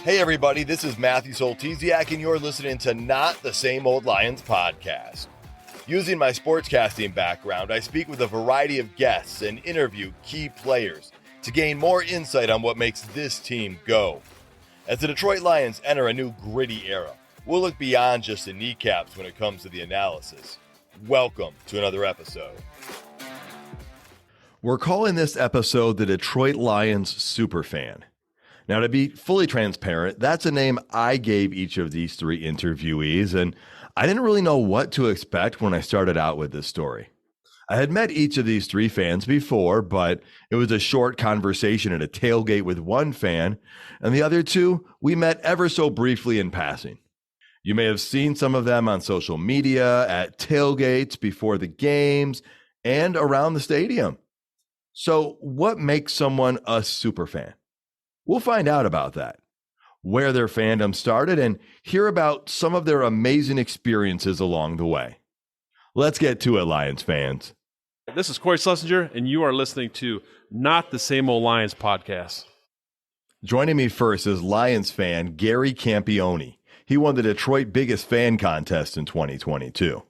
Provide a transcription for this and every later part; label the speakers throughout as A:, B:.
A: Hey everybody, this is Matthew Soltesiak and you're listening to Not the Same Old Lions podcast. Using my sportscasting background, I speak with a variety of guests and interview key players to gain more insight on what makes this team go. As the Detroit Lions enter a new gritty era, we'll look beyond just the kneecaps when it comes to the analysis. Welcome to another episode. We're calling this episode the Detroit Lions Superfan. Now, to be fully transparent, that's a name I gave each of these three interviewees, and I didn't really know what to expect when I started out with this story. I had met each of these three fans before, but it was a short conversation at a tailgate with one fan, and the other two we met ever so briefly in passing. You may have seen some of them on social media, at tailgates, before the games, and around the stadium. So what makes someone a superfan? We'll find out about that, where their fandom started, and hear about some of their amazing experiences along the way. Let's get to it, Lions fans.
B: This is Corey Schlesinger, and you are listening to Not the Same Old Lions podcast.
A: Joining me first is Lions fan Gary Campione. He won the Detroit Biggest Fan Contest in 2022.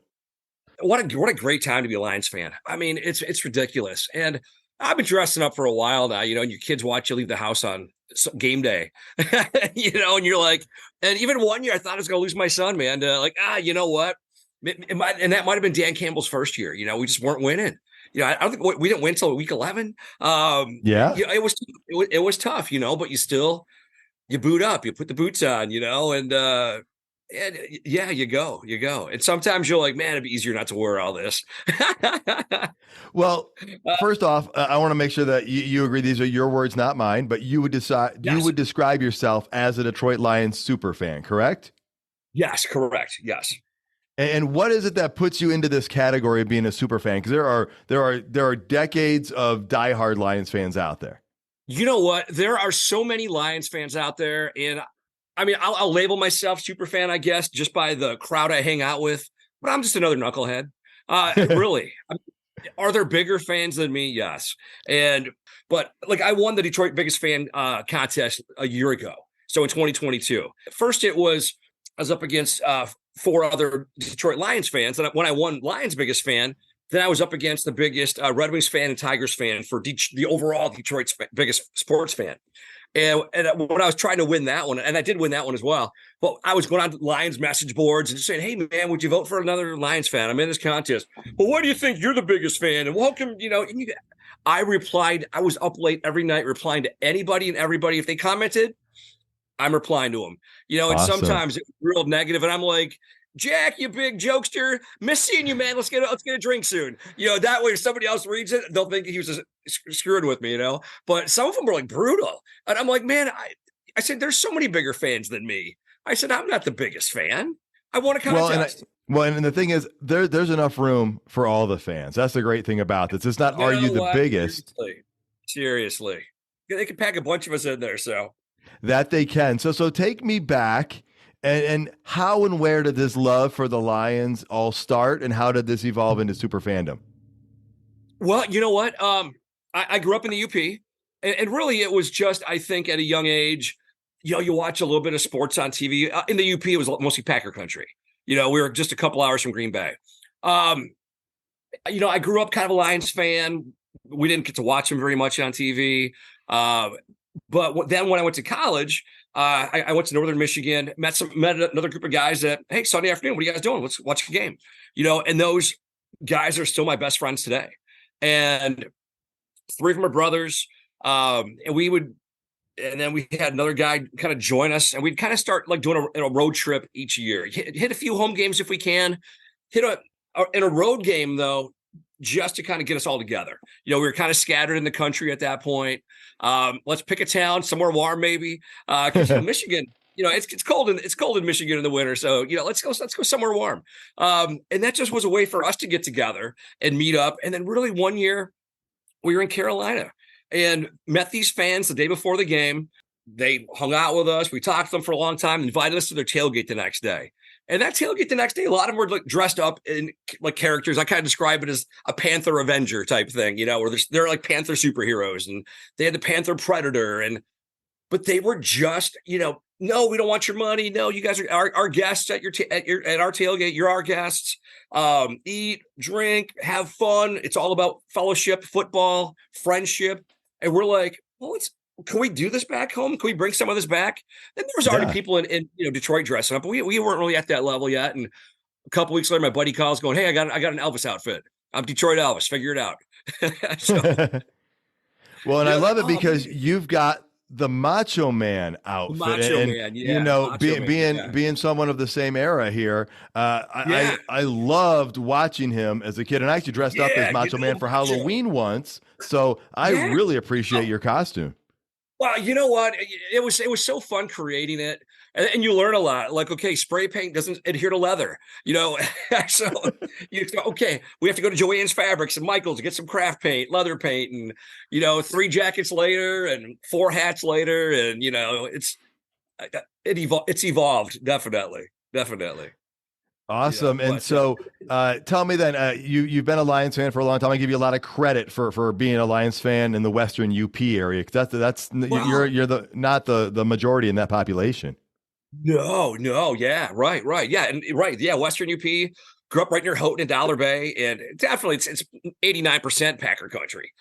C: What a great time to be a Lions fan. I mean, it's ridiculous. And I've been dressing up for a while now, and your kids watch you leave the house on game day, and you're like, and even one year I thought I was going to lose my son, man. You know what? And that might've been Dan Campbell's first year. We just weren't winning. I don't think we didn't win until week 11. It was tough, but you boot up, you put the boots on, and you go. And sometimes you're like, man, it'd be easier not to wear all this.
A: Well, first off, I want to make sure that you agree these are your words, not mine, but you would decide, yes. You would describe yourself as a Detroit Lions super fan, correct?
C: Yes, correct. Yes.
A: And what is it that puts you into this category of being a super fan? Because there are decades of diehard Lions fans out there.
C: You know what? There are so many Lions fans out there, and I mean, I'll label myself super fan, I guess, just by the crowd I hang out with, but I'm just another knucklehead. Really. Are there bigger fans than me? Yes. But I won the Detroit Biggest Fan contest a year ago. So in 2022, first I was up against four other Detroit Lions fans. And when I won Lions Biggest Fan, then I was up against the biggest Red Wings fan and Tigers fan for the overall Detroit's biggest sports fan. And when I was trying to win that one, and I did win that one as well, but I was going on Lions message boards and just saying, hey, man, would you vote for another Lions fan? I'm in this contest. Well, what do you think? You're the biggest fan. And welcome, I replied. I was up late every night replying to anybody and everybody. If they commented, I'm replying to them, and
A: Awesome.
C: Sometimes it's real negative, and I'm like, Jack, you big jokester, miss seeing you, man. Let's get a drink soon. That way if somebody else reads it, they'll think he was just screwing with me, But some of them were like brutal. And I'm like, man, I said, there's so many bigger fans than me. I said, I'm not the biggest fan. I won a contest.
A: And the thing is, there's enough room for all the fans. That's the great thing about this. It's not, are you the biggest?
C: Seriously. They can pack a bunch of us in there, so.
A: That they can. So take me back. And how and where did this love for the Lions all start, and how did this evolve into super fandom?
C: Well, you know what? I grew up in the UP, and really it was just, I think, at a young age, you watch a little bit of sports on TV. In the UP, it was mostly Packer country. We were just a couple hours from Green Bay. I grew up kind of a Lions fan. We didn't get to watch them very much on TV. But then when I went to college, I went to Northern Michigan, met another group of guys that, hey, Sunday afternoon, what are you guys doing? Let's watch a game. And those guys are still my best friends today. And three of them are brothers. And then we had another guy kind of join us, and we'd kind of start doing a road trip each year. Hit a few home games if we can. In a road game, though, just to kind of get us all together. We were kind of scattered in the country at that point. Let's pick a town somewhere warm, maybe. Because Michigan, it's cold in Michigan in the winter. So, let's go somewhere warm. And that just was a way for us to get together and meet up. And then really one year we were in Carolina and met these fans the day before the game. They hung out with us. We talked to them for a long time, invited us to their tailgate the next day. And that tailgate the next day, a lot of them were dressed up in characters. I kind of describe it as a Panther Avenger type thing, where they're like Panther superheroes, and they had the Panther Predator, but they were just, no, we don't want your money. No, you guys are our guests at at our tailgate. You're our guests. Eat, drink, have fun. It's all about fellowship, football, friendship. And we're like, well, can we do this back home? Can we bring some of this back? And there was already people in Detroit dressing up, but we weren't really at that level yet. And a couple weeks later, my buddy calls going, hey, I got an Elvis outfit. I'm Detroit Elvis. Figure it out. So,
A: well, and I love it because you've got the Macho Man outfit,
C: Macho Man, yeah.
A: being someone of the same era here. I loved watching him as a kid, and I actually dressed up as Macho Man for Halloween once. So I really appreciate your costume.
C: Well, you know what? It was so fun creating it, and you learn a lot. Like, okay, spray paint doesn't adhere to leather, so you go, okay, we have to go to Joann's Fabrics and Michael's to get some craft paint, leather paint, and 3 jackets later and 4 hats later, and it's evolved definitely.
A: Awesome. And so tell me then, you've been a Lions fan for a long time. I give you a lot of credit for being a Lions fan in the Western UP area, because that's you're not the majority in that population.
C: No, yeah, right, yeah, and right, yeah, Western UP. Grew up right near Houghton and Dollar Bay, and definitely it's 89% Packer country,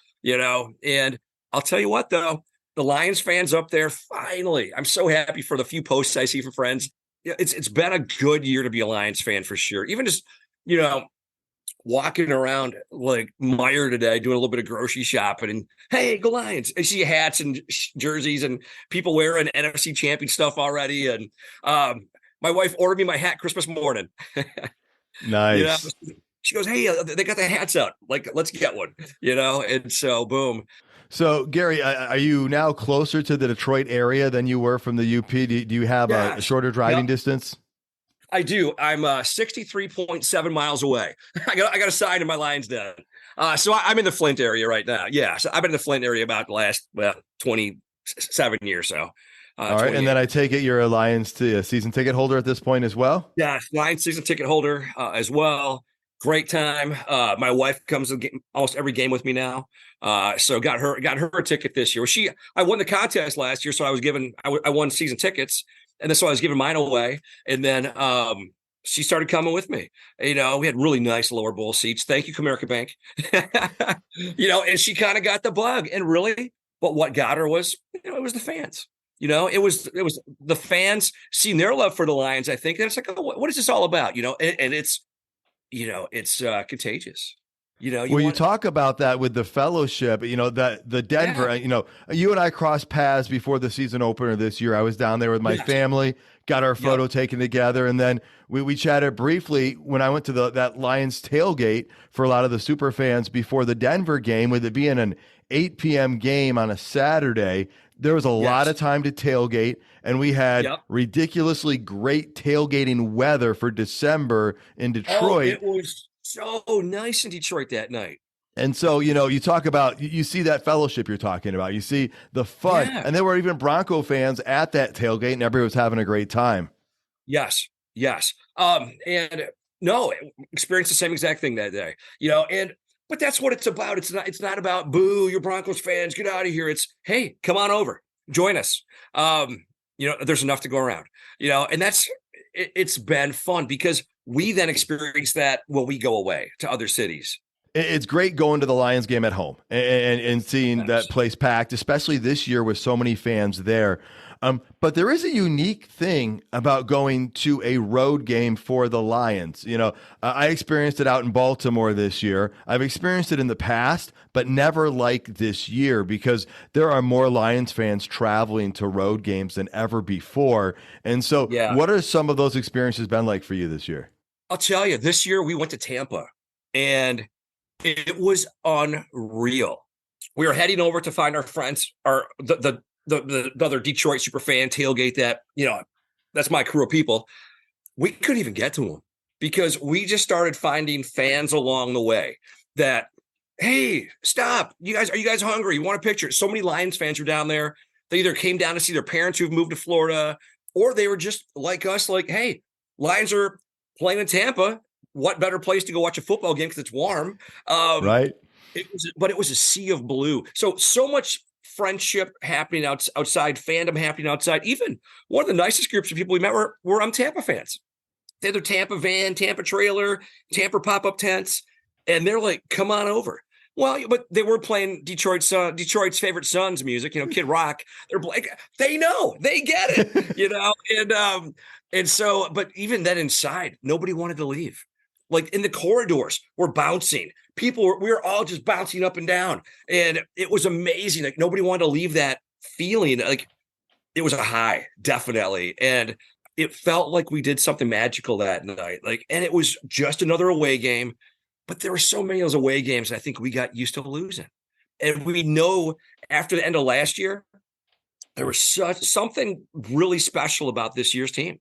C: And I'll tell you what, though, the Lions fans up there, finally, I'm so happy for the few posts I see from friends. Yeah, it's been a good year to be a Lions fan for sure. Even just, walking around like Meyer today, doing a little bit of grocery shopping, and hey, go Lions! I see hats and jerseys and people wearing NFC champion stuff already. And my wife ordered me my hat Christmas morning.
A: Nice.
C: She goes, hey, they got the hats out. Like, let's get one. And so boom.
A: So, Gary, are you now closer to the Detroit area than you were from the UP? Do you have a shorter driving distance?
C: I do. I'm 63.7 miles away. I got a sign in my Lions Den. So I'm in the Flint area right now. Yeah, so I've been in the Flint area about the last 27 years. So.
A: All right, and then I take it you're a Lions season ticket holder at this point as well?
C: Yeah, Lions season ticket holder as well. Great time. My wife comes to almost every game with me now. So got her a ticket this year. I won the contest last year, so I won season tickets, and then so I was giving mine away. And then she started coming with me. We had really nice lower bowl seats. Thank you, Comerica Bank. And she kind of got the bug. And really, but what got her was, it was the fans. It was the fans seeing their love for the Lions. I think, and it's like, oh, what is this all about? And it's. It's contagious. You
A: talk about that with the fellowship, that the Denver, you and I crossed paths before the season opener this year. I was down there with my family, got our photo taken together. And then we chatted briefly when I went to that Lions tailgate for a lot of the super fans before the Denver game, with it being an 8 p.m. game on a Saturday. There was a lot of time to tailgate, and we had ridiculously great tailgating weather for December in Detroit.
C: Oh, it was so nice in Detroit that night.
A: And so, you talk about, you see that fellowship you're talking about. You see the fun. Yeah. And there were even Bronco fans at that tailgate, and everybody was having a great time.
C: Yes. And no, experienced the same exact thing that day, but that's what it's about. It's not about, boo, you're Broncos fans, get out of here. It's, hey, come on over, join us. There's enough to go around, and it's been fun because we then experience that when we go away to other cities.
A: It's great going to the Lions game at home and seeing that place packed, especially this year with so many fans there. But there is a unique thing about going to a road game for the Lions. I experienced it out in Baltimore this year. I've experienced it in the past, but never like this year, because there are more Lions fans traveling to road games than ever before. And so what are some of those experiences been like for you this year?
C: I'll tell you, this year we went to Tampa, and it was unreal. We were heading over to find our friends, the other Detroit Superfan tailgate that, that's my crew of people. We couldn't even get to them because we just started finding fans along the way that, hey, stop. Are you guys hungry? You want a picture? So many Lions fans were down there. They either came down to see their parents who've moved to Florida, or they were just like us, like, hey, Lions are playing in Tampa. What better place to go watch a football game because it's warm?
A: Right.
C: But it was a sea of blue. So much friendship happening outside, fandom happening outside. Even one of the nicest groups of people we met were Tampa fans. They had their Tampa van, Tampa trailer, Tampa pop-up tents, and they're like, come on over. Well, but they were playing Detroit's favorite Suns music, Kid Rock. They're like, they know, they get it, and so, but even then inside, nobody wanted to leave. Like in the corridors, we're bouncing. We were all just bouncing up and down, and it was amazing. Like nobody wanted to leave that feeling. Like it was a high, definitely, and it felt like we did something magical that night. Like, and it was just another away game. But there were so many of those away games I think we got used to losing. And we know after the end of last year, there was something really special about this year's team.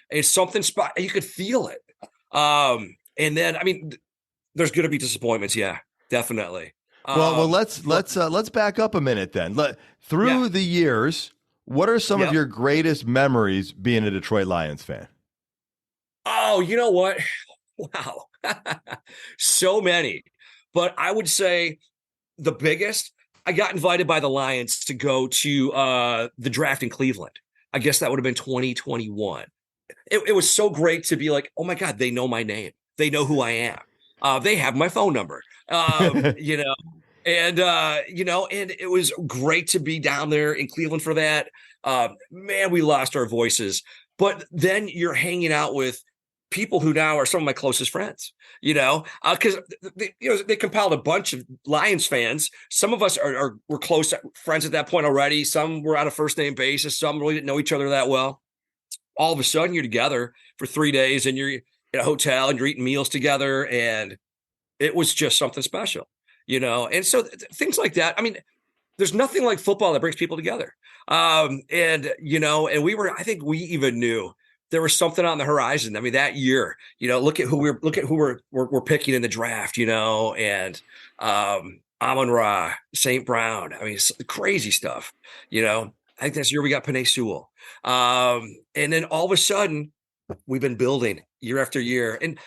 C: It's something you could feel it. And then, I mean, there's going to be disappointments. Yeah, definitely.
A: Well, let's back up a minute then. Through the years, what are some of your greatest memories being a Detroit Lions fan?
C: Oh, you know what? Wow. So many. But I would say the biggest, I got invited by the Lions to go to the draft in Cleveland. I guess that would have been 2021. It was so great to be like, oh my God, they know my name. They know who I am. They have my phone number, and it was great to be down there in Cleveland for that. Man, we lost our voices, but then you're hanging out with people who now are some of my closest friends, because they compiled a bunch of Lions fans. Some of us were close friends at that point already. Some were on a first name basis. Some really didn't know each other that well. All of a sudden you're together for 3 days and you're in a hotel and you're eating meals together. And it was just something special, And so things like that. I mean, there's nothing like football that brings people together. And I think we even knew there was something on the horizon. I mean, that year, look at who we're picking in the draft, and Amon-Ra, St. Brown. I mean, it's crazy stuff, I think this year we got Penei Sewell. And then all of a sudden we've been building year after year. And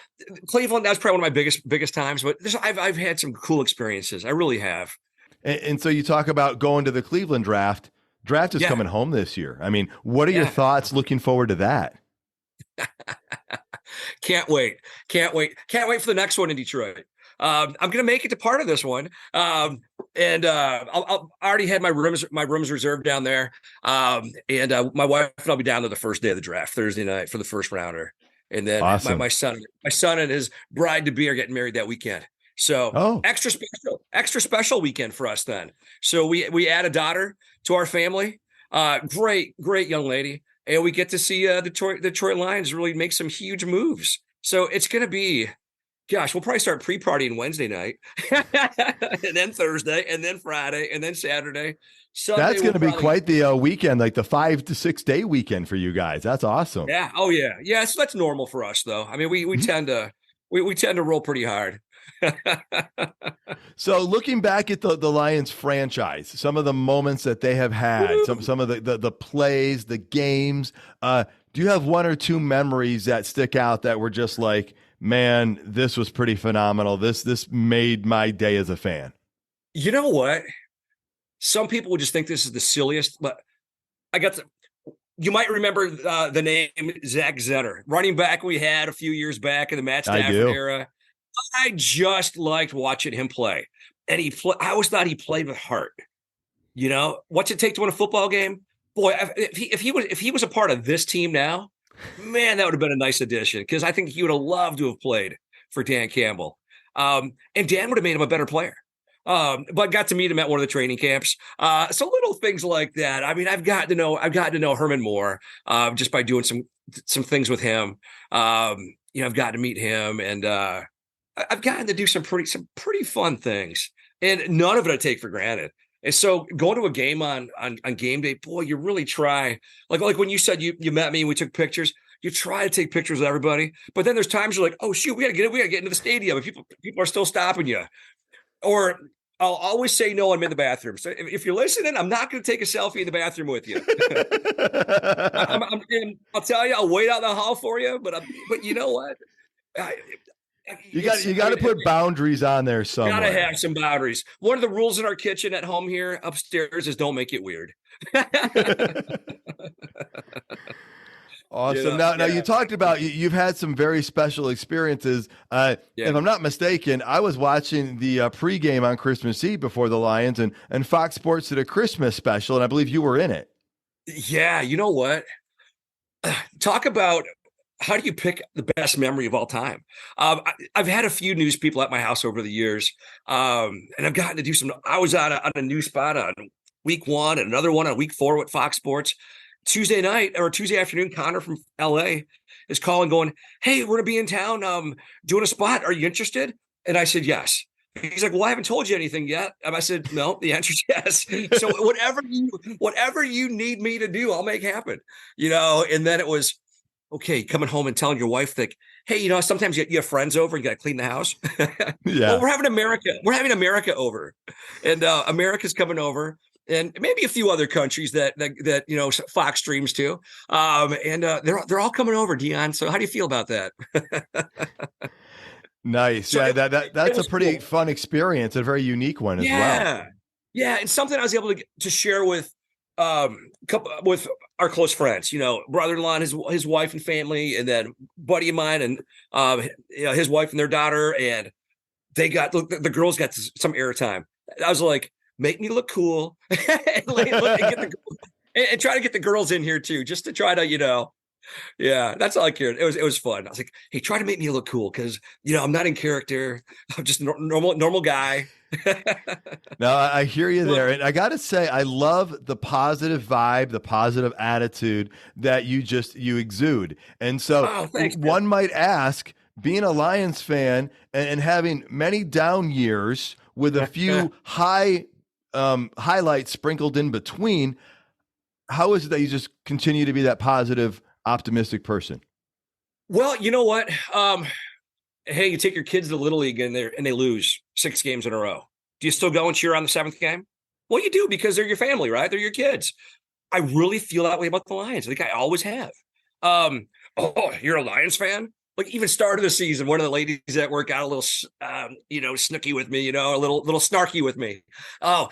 C: Cleveland, that's probably one of my biggest times, but I've had some cool experiences. I really have.
A: And so you talk about going to the Cleveland draft. Draft is coming home this year. I mean, what are your thoughts looking forward to that?
C: Can't wait for the next one in Detroit. I'm going to make it to part of this one. And I'll already had my rooms reserved down there. And my wife and I'll be down there the first day of the draft, Thursday night, for the first rounder. And then
A: awesome.
C: my son and his bride to be are getting married that weekend. So extra special weekend for us then. So we add a daughter to our family. Great young lady. And we get to see Detroit Lions really make some huge moves. So it's going to be, gosh, we'll probably start pre-partying Wednesday night, and then Thursday, and then Friday, and then Saturday. Sunday,
A: that's going to be quite the weekend, like the 5 to 6 day weekend for you guys. That's awesome.
C: Yeah. Oh yeah. Yeah. So that's normal for us, though. I mean, we tend to roll pretty hard.
A: So looking back at the Lions franchise, some of the moments that they have had, some of the plays, the games, do you have one or two memories that stick out that were just like, man, this was pretty phenomenal. This made my day as a fan?
C: You know what? Some people would just think this is the silliest, but you might remember the name Zach Zenner, running back we had a few years back in the Matt Stafford era. I just liked watching him play, and I always thought he played with heart. What's it take to win a football game? Boy, if he was a part of this team now, man, that would have been a nice addition, because I think he would have loved to have played for Dan Campbell, and Dan would have made him a better player. But got to meet him at one of the training camps. So little things like that. I mean, I've gotten to know Herman Moore just by doing some things with him. I've gotten to meet him, and I've gotten to do some pretty fun things, and none of it I take for granted. And so going to a game on game day, boy, you really try. Like when you said you met me and we took pictures, you try to take pictures with everybody. But then there's times you're like, oh shoot, we gotta get into the stadium, and people are still stopping you. Or I'll always say no, I'm in the bathroom. So if you're listening, I'm not going to take a selfie in the bathroom with you. I'll tell you, I'll wait out in the hall for you. But you know what?
A: You got to put boundaries on there somewhere.
C: Gotta have some boundaries. One of the rules in our kitchen at home here upstairs is don't make it weird.
A: Awesome. Now you talked about you've had some very special experiences. If I'm not mistaken, I was watching the pregame on Christmas Eve before the Lions, and Fox Sports did a Christmas special, and I believe you were in it.
C: Yeah, you know what? Talk about how do you pick the best memory of all time? I've had a few news people at my house over the years, and I've gotten to do some. I was on a news spot on week 1 and another one on week 4 with Fox Sports. Tuesday night or Tuesday afternoon, Connor from LA is calling, going, "Hey, we're gonna be in town doing a spot. Are you interested?" And I said, "Yes." He's like, "Well, I haven't told you anything yet." And I said, "No, the answer is yes." So whatever you need me to do, I'll make happen. And then it was, okay, coming home and telling your wife that, hey, sometimes you have friends over and you got to clean the house.
A: Yeah.
C: Well, we're having America over, and America's coming over, and maybe a few other countries that Fox streams to, and they're all coming over, Dion. So how do you feel about that?
A: Nice. So that's a pretty fun experience, a very unique one as well.
C: Yeah, and something I was able to share with with our close friends, brother-in-law and his wife and family, and then buddy of mine and his wife and their daughter, and the girls got some airtime. I was like, make me look cool and try to get the girls in here too, just to try to, that's all I cared. It was fun. I was like, hey, try to make me look cool because I'm not in character. I'm just a normal guy.
A: No, I hear you there. And I got to say, I love the positive vibe, the positive attitude that you exude. And so one might ask, being a Lions fan and having many down years with a few highlights sprinkled in between, how is it that you just continue to be that positive, optimistic person?
C: Well, you know what? Hey, you take your kids to Little League and they lose 6 games in a row. Do you still go and cheer on the 7th game? Well, you do, because they're your family, right? They're your kids. I really feel that way about the Lions. I think I always have. Oh, you're a Lions fan? Like, even start of the season, one of the ladies at work got a little, snooky with me, a little snarky with me. Oh,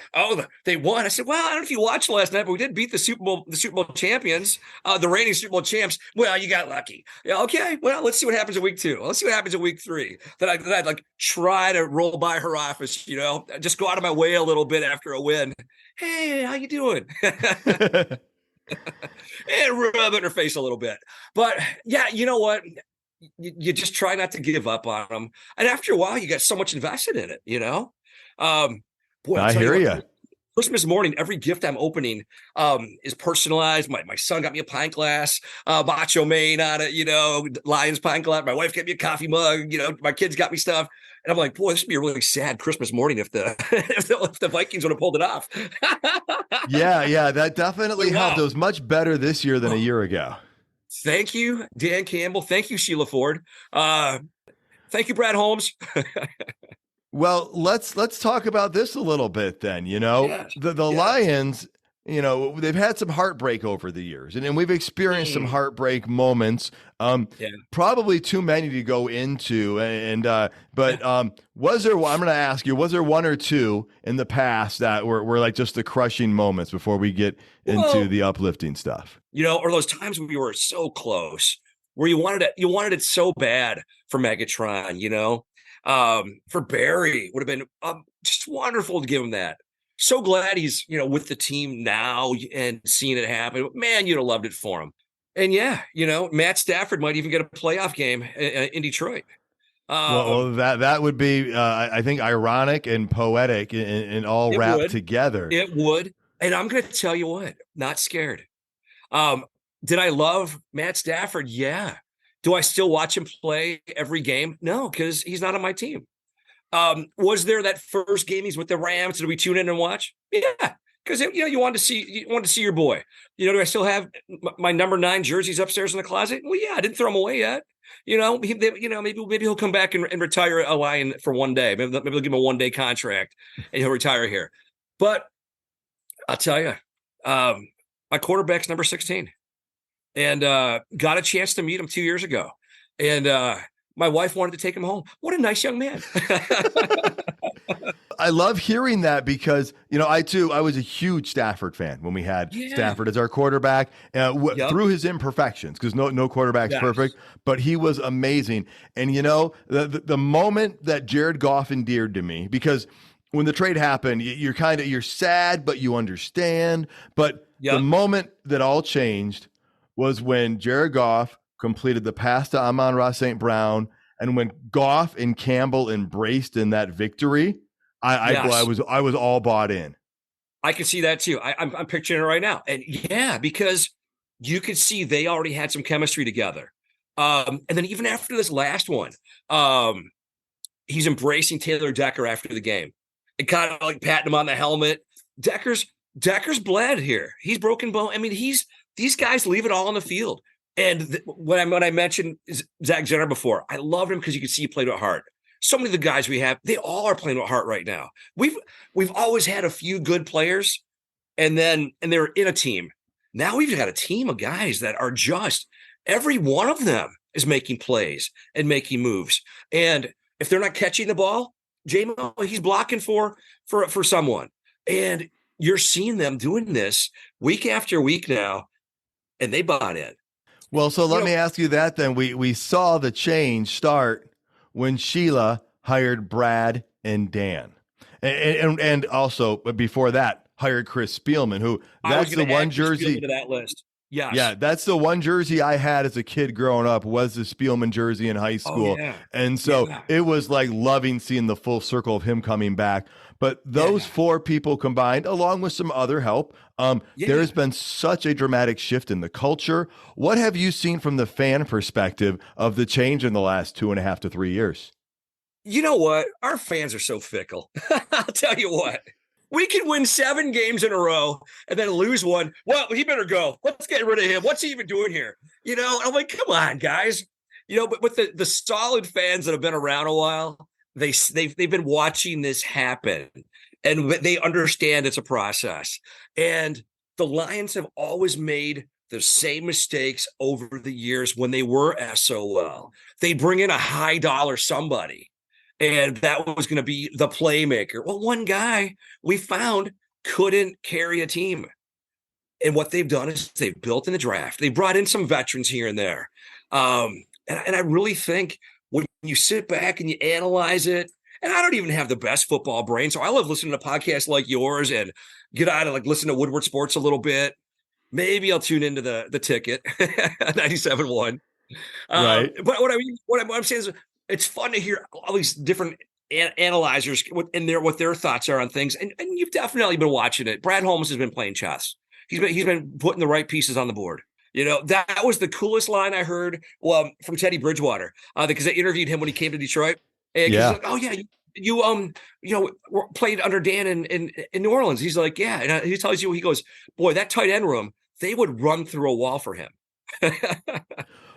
C: they won. I said, well, I don't know if you watched last night, but we did beat the Super Bowl champions, the reigning Super Bowl champs. Well, you got lucky. Yeah, okay. Well, let's see what happens in week 2. Let's see what happens in week 3. Then I'd like try to roll by her office, just go out of my way a little bit after a win. Hey, how you doing? And rub it in her face a little bit. But yeah, you know what? You just try not to give up on them. And after a while, you get so much invested in it, Boy,
A: I hear you.
C: Christmas morning, every gift I'm opening is personalized. My son got me a pint glass, Macho Man on it, Lions pint glass. My wife got me a coffee mug, my kids got me stuff. And I'm like, boy, this would be a really sad Christmas morning if the if the Vikings would have pulled it off.
A: Yeah, that definitely helped. It was much better this year than a year ago.
C: Thank you, Dan Campbell. Thank you, Sheila Ford. Thank you, Brad Holmes.
A: Well, let's talk about this a little bit then. The Lions, they've had some heartbreak over the years, and we've experienced some heartbreak moments. Probably too many to go into. But was there? I'm going to ask you: was there one or two in the past that were like just the crushing moments before we get into the uplifting stuff?
C: Or those times when we were so close, where you wanted it so bad for Megatron, for Barry, would have been just wonderful to give him that. So glad he's, with the team now and seeing it happen. Man, you'd have loved it for him. And Matt Stafford might even get a playoff game in Detroit.
A: Well, that would be, I think, ironic and poetic and all wrapped together.
C: It would. And I'm going to tell you what, not scared. Did I love Matt Stafford? Yeah. Do I still watch him play every game? No, because he's not on my team. Was there that first game he's with the Rams? Did we tune in and watch? Yeah, because you wanted to see your boy. Do I still have my number 9 jerseys upstairs in the closet? Well, yeah, I didn't throw them away yet. Maybe he'll come back and retire a Lion for one day. Maybe they'll give him a 1-day contract and he'll retire here. But I'll tell you, my quarterback's number 16. And got a chance to meet him 2 years ago. And My wife wanted to take him home. What a nice young man.
A: I love hearing that because, I was a huge Stafford fan when we had Stafford as our quarterback through his imperfections, because no quarterback's perfect, but he was amazing. And, the moment that Jared Goff endeared to me, because when the trade happened, you're sad, but you understand. But the moment that all changed was when Jared Goff completed the pass to Amon-Ra St. Brown, and when Goff and Campbell embraced in that victory, I was all bought in.
C: I can see that too. I'm picturing it right now. And because you could see they already had some chemistry together. And then even after this last one, he's embracing Taylor Decker after the game and kind of like patting him on the helmet. Decker's bled here. He's broken bone. I mean, these guys leave it all on the field. And when I mentioned Zach Zenner before, I loved him because you could see he played with heart. So many of the guys we have, they all are playing with heart right now. We've always had a few good players, and they're in a team. Now we've got a team of guys that are just, every one of them is making plays and making moves. And if they're not catching the ball, J-Mo, he's blocking for someone. And you're seeing them doing this week after week now, and they bought in.
A: Well, so let me ask you that then. We saw the change start when Sheila hired Brad and Dan. And also, before that, hired Chris Spielman, who that's the one jersey
C: to that list. Yes.
A: Yeah, that's the one jersey I had as a kid growing up, was the Spielman jersey in high school. And so it was like loving seeing the full circle of him coming back. But those four people combined, along with some other help, there has been such a dramatic shift in the culture. What have you seen from the fan perspective of the change in the last 2.5 to 3 years?
C: You know what? Our fans are so fickle. I'll tell you what. We can win 7 games in a row and then lose one. Well, he better go. Let's get rid of him. What's he even doing here? I'm like, come on, guys. But with the solid fans that have been around a while, they've been watching this happen, and they understand it's a process. And the Lions have always made the same mistakes over the years when they were SOL. They bring in a high dollar somebody, and that was going to be the playmaker. Well, one guy we found couldn't carry a team. And what they've done is they've built in the draft. They brought in some veterans here and there. And I really think when you sit back and you analyze it, and I don't even have the best football brain, so I love listening to podcasts like yours and get out of listen to Woodward Sports a little bit. Maybe I'll tune into the ticket 97.1.
A: Right.
C: But what I'm saying is, it's fun to hear all these different analyzers what their thoughts are on things. And you've definitely been watching it. Brad Holmes has been playing chess. He's been putting the right pieces on the board. That was the coolest line I heard from Teddy Bridgewater, because I interviewed him when he came to Detroit. And he's like, oh yeah, you played under Dan in New Orleans. He's like, yeah. And he tells you, he goes, boy, that tight end room, they would run through a wall for him.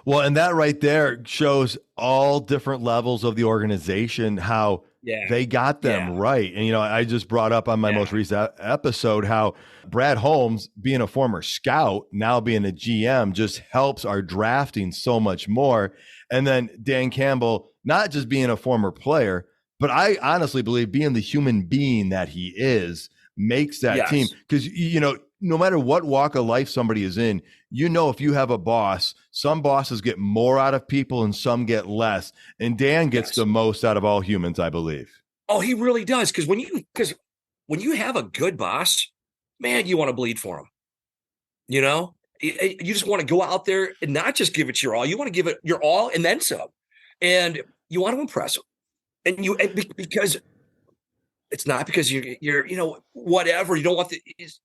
A: Well, and that right there shows all different levels of the organization, how they got them right. And, I just brought up on my most recent episode how Brad Holmes, being a former scout, now being a GM, just helps our drafting so much more. And then Dan Campbell, not just being a former player, but I honestly believe being the human being that he is, makes that team. Because, no matter what walk of life somebody is in, if you have a boss, some bosses get more out of people and some get less. And Dan gets the most out of all humans, I believe.
C: Oh, he really does. Because when you have a good boss, man, you want to bleed for him. You just want to go out there and not just give it your all. You want to give it your all and then some. And you want to impress him. Because it's not because you're whatever. You don't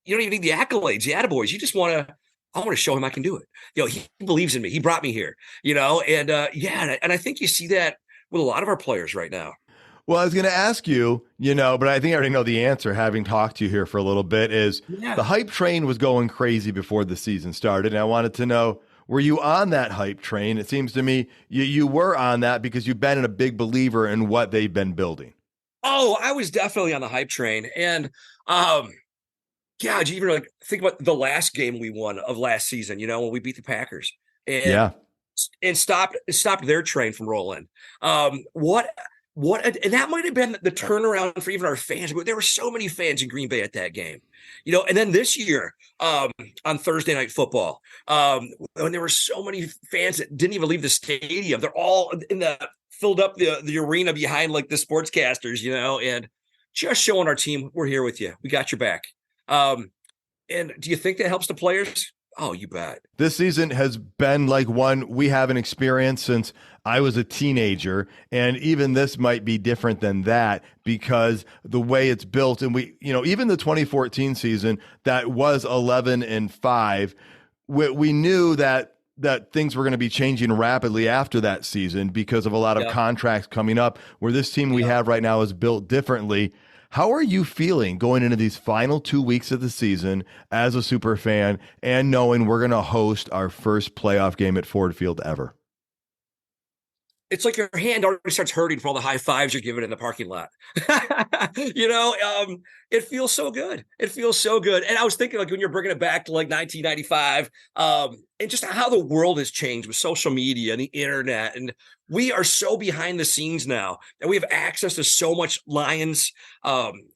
C: even need the accolades, the attaboys. You just I want to show him I can do it. He believes in me. He brought me here, and I think you see that with a lot of our players right now.
A: Well, I was going to ask you, but I think I already know the answer, having talked to you here for a little bit, is the hype train was going crazy before the season started. And I wanted to know, were you on that hype train? It seems to me you were on that because you've been a big believer in what they've been building.
C: Oh, I was definitely on the hype train. And, did you even think about the last game we won of last season, when we beat the Packers? And and stopped their train from rolling. And that might have been the turnaround for even our fans. But there were so many fans in Green Bay at that game, And then this year, on Thursday Night Football, when there were so many fans that didn't even leave the stadium, they're all filled up the arena behind like the sportscasters, and just showing our team, we're here with you, we got your back. And do you think that helps the players? Oh, you bet.
A: This season has been like one we haven't experienced since I was a teenager. And even this might be different than that because the way it's built. And even the 2014 season that was 11-5, we knew that things were going to be changing rapidly after that season because of a lot of contracts coming up, where this team we have right now is built differently. How are you feeling going into these final 2 weeks of the season as a super fan and knowing we're going to host our first playoff game at Ford Field ever?
C: It's like your hand already starts hurting for all the high fives you're giving in the parking lot. It feels so good. It feels so good. And I was thinking, like, when you're bringing it back to like 1995, and just how the world has changed with social media and the internet. And we are so behind the scenes now, and we have access to so much Lions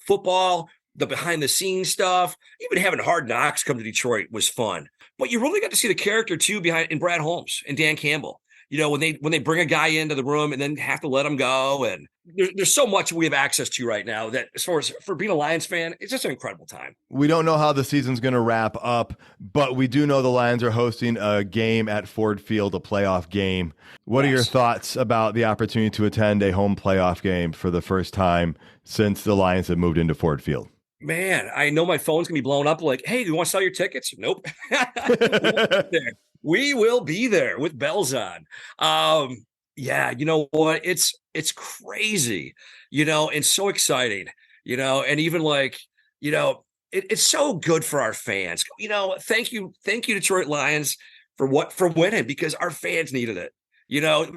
C: football, the behind the scenes stuff. Even having Hard Knocks come to Detroit was fun. But you really got to see the character too in Brad Holmes and Dan Campbell. When they bring a guy into the room and then have to let him go. And there's so much we have access to right now that, as far as for being a Lions fan, it's just an incredible time.
A: We don't know how the season's going to wrap up, but we do know the Lions are hosting a game at Ford Field, a playoff game. What are your thoughts about the opportunity to attend a home playoff game for the first time since the Lions have moved into Ford Field?
C: Man, I know my phone's going to be blown up like, hey, do you want to sell your tickets? Nope. We will be there with bells on. You know what? It's crazy, and so exciting, and even like, it's so good for our fans. Thank you, Detroit Lions, for winning, because our fans needed it.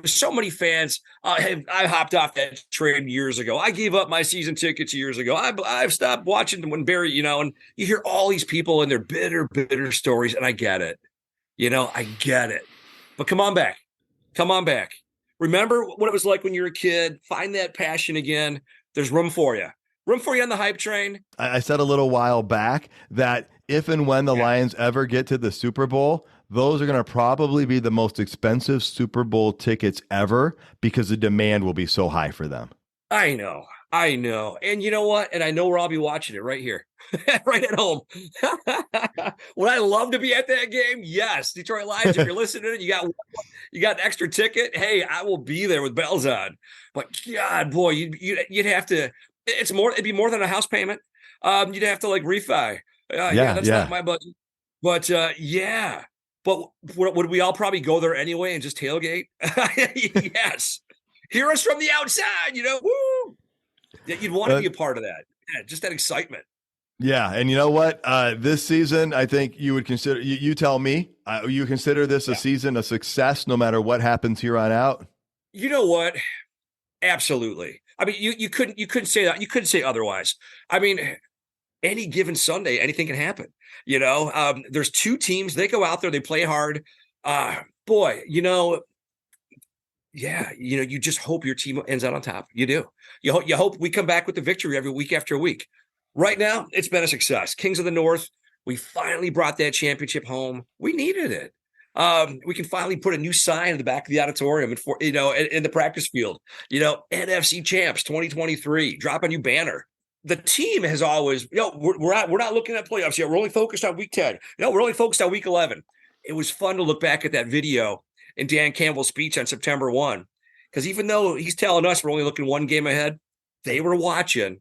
C: So many fans. I hopped off that train years ago. I gave up my season tickets years ago. I've stopped watching when Barry, and you hear all these people and their bitter stories, and I get it. I get it. But come on back. Come on back. Remember what it was like when you were a kid. Find that passion again. There's room for you. Room for you on the hype train.
A: I said a little while back that if and when the Lions ever get to the Super Bowl, those are going to probably be the most expensive Super Bowl tickets ever because the demand will be so high for them.
C: I know. And you know what? And I know where I'll be watching it right here, right at home. Would I love to be at that game? Yes. Detroit Lions, if you're listening and you got an extra ticket, hey, I will be there with bells on. But God, boy, you'd have to, it'd be more than a house payment. You'd have to like refi. That's not my budget. But but would we all probably go there anyway and just tailgate? Yes. Hear us from the outside, woo. You'd want to be a part of that. Yeah, just that excitement.
A: Yeah, and you know what? This season, I think you would consider, you tell me, you consider this a season a success no matter what happens here on out?
C: You know what? Absolutely. I mean, you couldn't say that. You couldn't say otherwise. I mean, any given Sunday, anything can happen. There's two teams. They go out there, they play hard. You just hope your team ends out on top. You do. You hope we come back with the victory every week after week. Right now, it's been a success. Kings of the North, we finally brought that championship home. We needed it. We can finally put a new sign in the back of the auditorium and in the practice field. NFC champs 2023. Drop a new banner. The team has always, we're not looking at playoffs yet. We're only focused on week 10. We're only focused on week 11. It was fun to look back at that video in Dan Campbell's speech on September 1, because even though he's telling us we're only looking one game ahead, they were watching,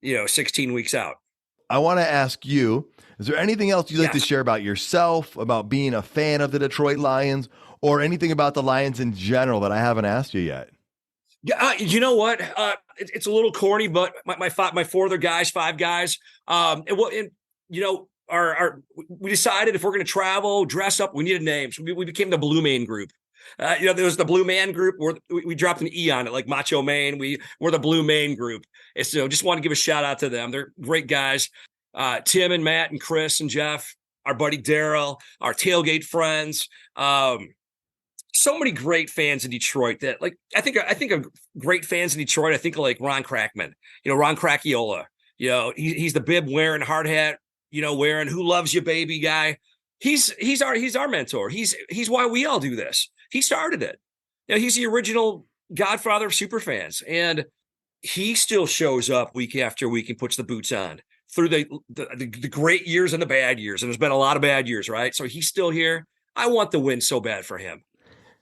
C: 16 weeks out.
A: I want to ask you, is there anything else you'd like to share about yourself, about being a fan of the Detroit Lions, or anything about the Lions in general that I haven't asked you yet?
C: Yeah, you know what? It's a little corny, but my five guys, we decided if we're going to travel, dress up, we needed names. We became the Blue Man Group. There was the Blue Man Group, where we dropped an E on it, like Macho Man. We're the Blue Man Group. And so just want to give a shout out to them. They're great guys. Tim and Matt and Chris and Jeff, our buddy Daryl, our tailgate friends. so many great fans in Detroit that like I think of great fans in Detroit. I think of like Ron Crackman, Ron Cracchiola. He's the bib wearing, hard hat, wearing "Who Loves You Baby" guy. He's our mentor. He's why we all do this. He started it. He's the original godfather of super fans, and he still shows up week after week and puts the boots on through the great years and the bad years. And there's been a lot of bad years, right? So he's still here. I want the win so bad for him.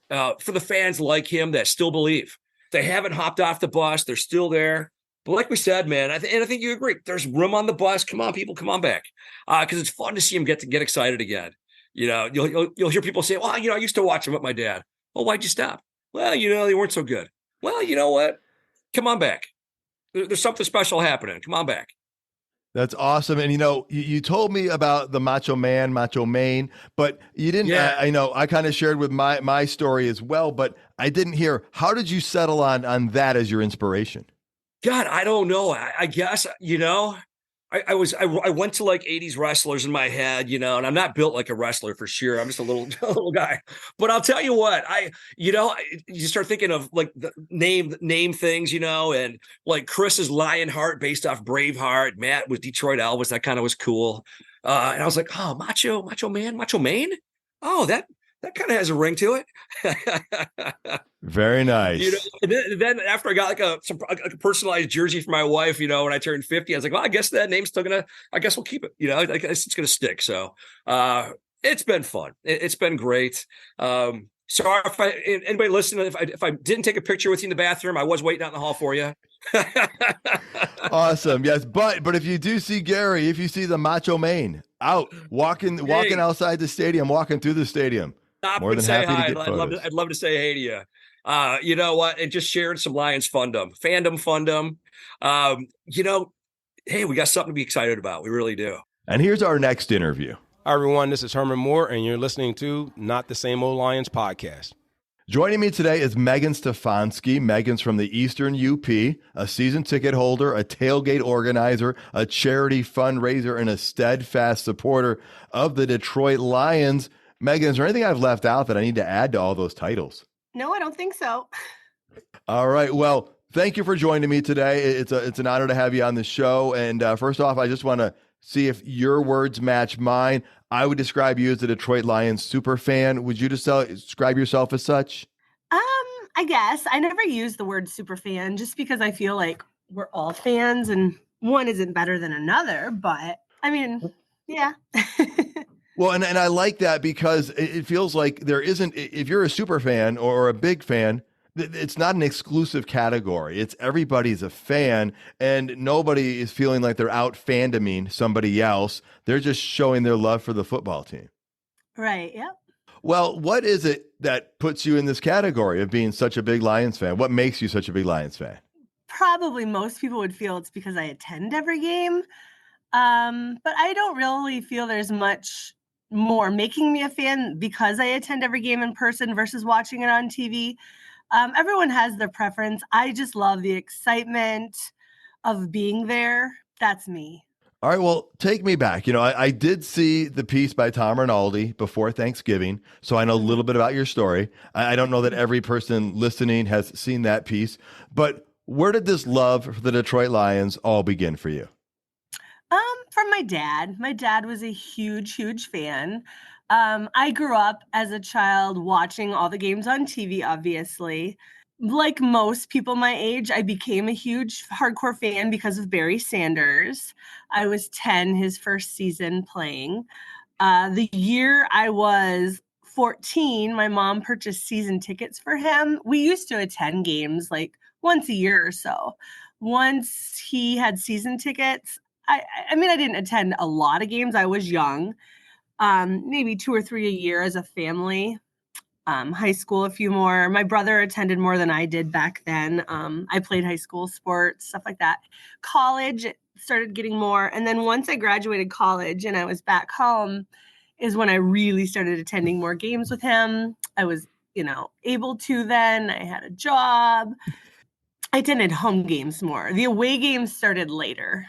C: For the fans like him that still believe. They haven't hopped off the bus. They're still there. But like we said, man, and I think you agree, there's room on the bus. Come on, people, come on back. Because it's fun to see him get excited again. You'll hear people say, well, I used to watch him with my dad. Well, why'd you stop? Well, they weren't so good. Well, you know what? Come on back. There's something special happening. Come on back.
A: That's awesome. And, you told me about the Macho Man, Macho Main, but you didn't, I kind of shared with my story as well, but I didn't hear, how did you settle on that as your inspiration?
C: God, I don't know. I guess, I went to like 80s wrestlers in my head, and I'm not built like a wrestler for sure. I'm just a little guy, but I'll tell you what, you start thinking of like the name things, and like Chris is Lionheart based off Braveheart. Matt was Detroit Elvis. That kind of was cool. And I was like, oh, Macho Man, Macho Main. Oh, that kind of has a ring to it.
A: Very nice.
C: And then after I got like a personalized jersey for my wife, when I turned 50, I was like, well, I guess that name's still I guess we'll keep it. I guess it's going to stick. So it's been fun. It's been great. Sorry if anybody listening, if I didn't take a picture with you in the bathroom, I was waiting out in the hall for you.
A: Awesome. Yes. But if you do see Gary, if you see the Macho Main out walking outside the stadium, walking through the stadium,
C: stop
A: more
C: and
A: than
C: say
A: happy
C: hi.
A: to get photos.
C: I'd love to say hey to you. You know what? And just sharing some Lions fandom. Hey, we got something to be excited about. We really do.
A: And here's our next interview.
D: Hi, everyone. This is Herman Moore, and you're listening to Not the Same Old Lions podcast.
A: Joining me today is Megan Stefanski. Megan's from the Eastern UP, a season ticket holder, a tailgate organizer, a charity fundraiser, and a steadfast supporter of the Detroit Lions. Megan, is there anything I've left out that I need to add to all those titles?
E: No, I don't think so.
A: All right. Well, thank you for joining me today. It's an honor to have you on the show. And first off, I just want to see if your words match mine. I would describe you as a Detroit Lions super fan. Would you describe yourself as such?
E: I guess I never use the word super fan just because I feel like we're all fans and one isn't better than another. But I mean, yeah.
A: Well, and I like that because it feels like there isn't, if you're a super fan or a big fan, it's not an exclusive category. It's everybody's a fan, and nobody is feeling like they're out fandoming somebody else. They're just showing their love for the football team.
E: Right. Yep.
A: Well, what is it that puts you in this category of being such a big Lions fan? What makes you such a big Lions fan?
E: Probably most people would feel it's because I attend every game. But I don't really feel there's much more making me a fan because I attend every game in person versus watching it on TV. Everyone has their preference. I just love the excitement of being there. That's me.
A: All right, well, take me back. I did see the piece by Tom Rinaldi before Thanksgiving, so I know a little bit about your story. I don't know that every person listening has seen that piece, but where did this love for the Detroit Lions all begin for you?
E: From my dad. My dad was a huge, huge fan. I grew up as a child watching all the games on TV, obviously. Like most people my age, I became a huge hardcore fan because of Barry Sanders. I was 10 his first season playing. The year I was 14, my mom purchased season tickets for him. We used to attend games like once a year or so. Once he had season tickets, I mean, I didn't attend a lot of games. I was young, maybe 2 or 3 a year as a family. High school, a few more. My brother attended more than I did back then. I played high school sports, stuff like that. College started getting more. And then once I graduated college and I was back home is when I really started attending more games with him. I was, able to then. I had a job. I attended home games more. The away games started later.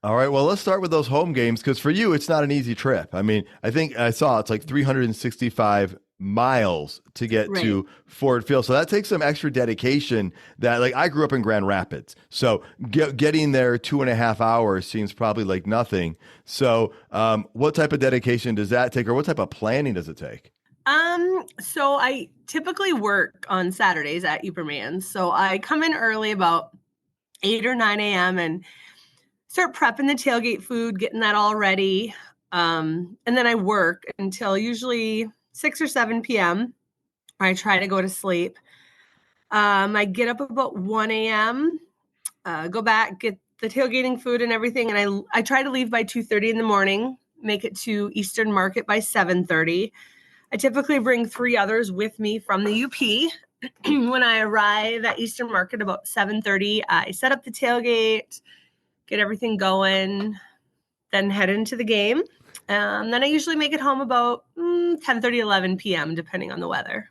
A: All right, well, let's start with those home games because for you, it's not an easy trip. I mean, I think I saw it's like 365 miles to get
E: Right.
A: to Ford Field. So that takes some extra dedication that, like, I grew up in Grand Rapids. So getting there 2.5 hours seems probably like nothing. So what type of dedication does that take, or what type of planning does it take?
E: So I typically work on Saturdays at Superman. So I come in early, about 8 or 9 a.m. and start prepping the tailgate food, getting that all ready. And then I work until usually 6 or 7 p.m. I try to go to sleep. I get up about 1 a.m., go back, get the tailgating food and everything. And I try to leave by 2:30 in the morning, make it to Eastern Market by 7:30. I typically bring 3 others with me from the UP. When I arrive at Eastern Market about 7:30, I set up the tailgate, get everything going, then head into the game. Then I usually make it home about 10:30, 11 p.m., depending on the weather.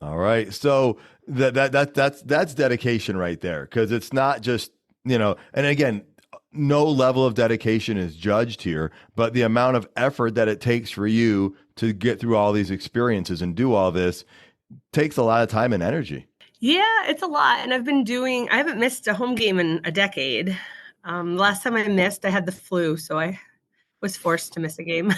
A: All right. So that's dedication right there, because it's not just, and again, no level of dedication is judged here, but the amount of effort that it takes for you to get through all these experiences and do all this takes a lot of time and energy.
E: Yeah, it's a lot. And I haven't missed a home game in a decade. Last time I missed, I had the flu, so I was forced to miss a game.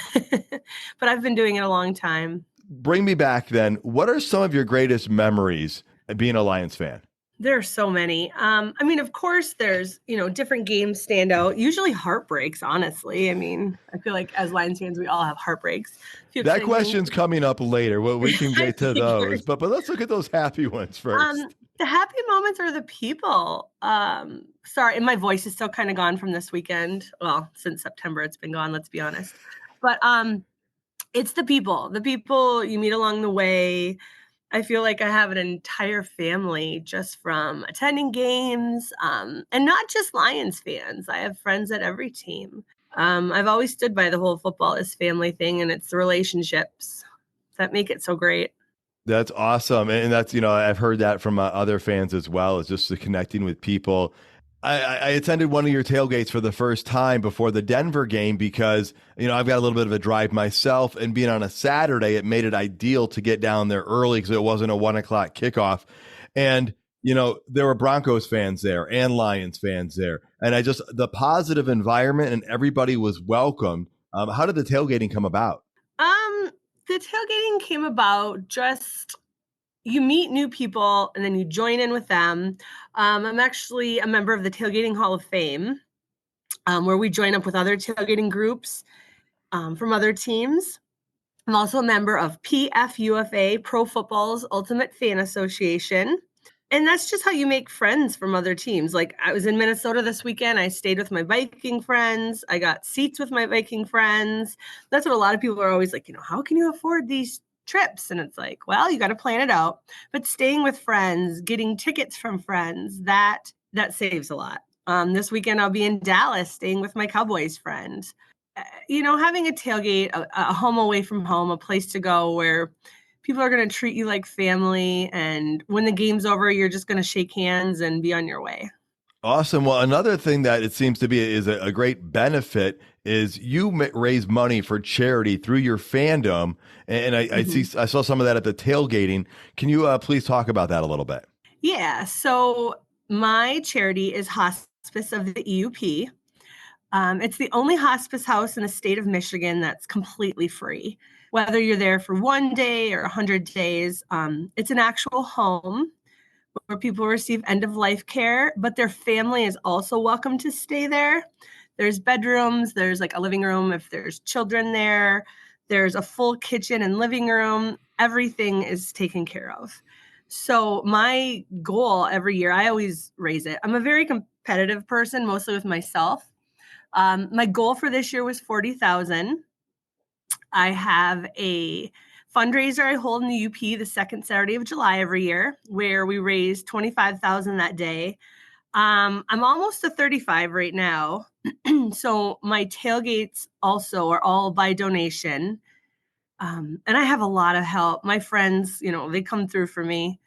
E: But I've been doing it a long time.
A: Bring me back then. What are some of your greatest memories of being a Lions fan?
E: There are so many. Of course, there's, different games stand out. Usually heartbreaks, honestly. I feel like as Lions fans, we all have heartbreaks.
A: That question's coming up later. Well, we can get to those, but let's look at those happy ones first.
E: The happy moments are the people. Sorry, and my voice is still kind of gone from this weekend. Well, since September, it's been gone, let's be honest. But it's the people you meet along the way. I feel like I have an entire family just from attending games, and not just Lions fans. I have friends at every team. I've always stood by the whole football is family thing, and it's the relationships that make it so great.
A: That's awesome. And that's, I've heard that from other fans as well, is just the connecting with people. I attended one of your tailgates for the first time before the Denver game because, I've got a little bit of a drive myself, and being on a Saturday, it made it ideal to get down there early because it wasn't a 1:00 kickoff. And, there were Broncos fans there and Lions fans there. And the positive environment, and everybody was welcomed. How did the tailgating come about?
E: The tailgating came about just, you meet new people and then you join in with them. I'm actually a member of the Tailgating Hall of Fame, where we join up with other tailgating groups from other teams. I'm also a member of PFUFA, Pro Football's Ultimate Fan Association. And that's just how you make friends from other teams. Like, I was in Minnesota this weekend. I stayed with my Viking friends. I got seats with my Viking friends. That's what a lot of people are always like, how can you afford these trips? And it's like, well, you got to plan it out. But staying with friends, getting tickets from friends, that saves a lot. This weekend I'll be in Dallas staying with my Cowboys friends. Having a tailgate, a home away from home, a place to go where people are going to treat you like family. And when the game's over, you're just going to shake hands and be on your way.
A: Awesome. Well, another thing that it seems to be is a great benefit is you raise money for charity through your fandom. And I saw some of that at the tailgating. Can you please talk about that a little bit?
E: Yeah. So my charity is Hospice of the EUP. It's the only hospice house in the state of Michigan that's completely free. Whether you're there for 1 day or 100 days, it's an actual home where people receive end-of-life care, but their family is also welcome to stay there. There's bedrooms, there's like a living room if there's children there, there's a full kitchen and living room. Everything is taken care of. So my goal every year, I always raise it. I'm a very competitive person, mostly with myself. My goal for this year was $40,000. I have a fundraiser I hold in the UP the second Saturday of July every year, where we raise $25,000 that day. I'm almost to 35 right now. So my tailgates also are all by donation. And I have a lot of help. My friends, they come through for me,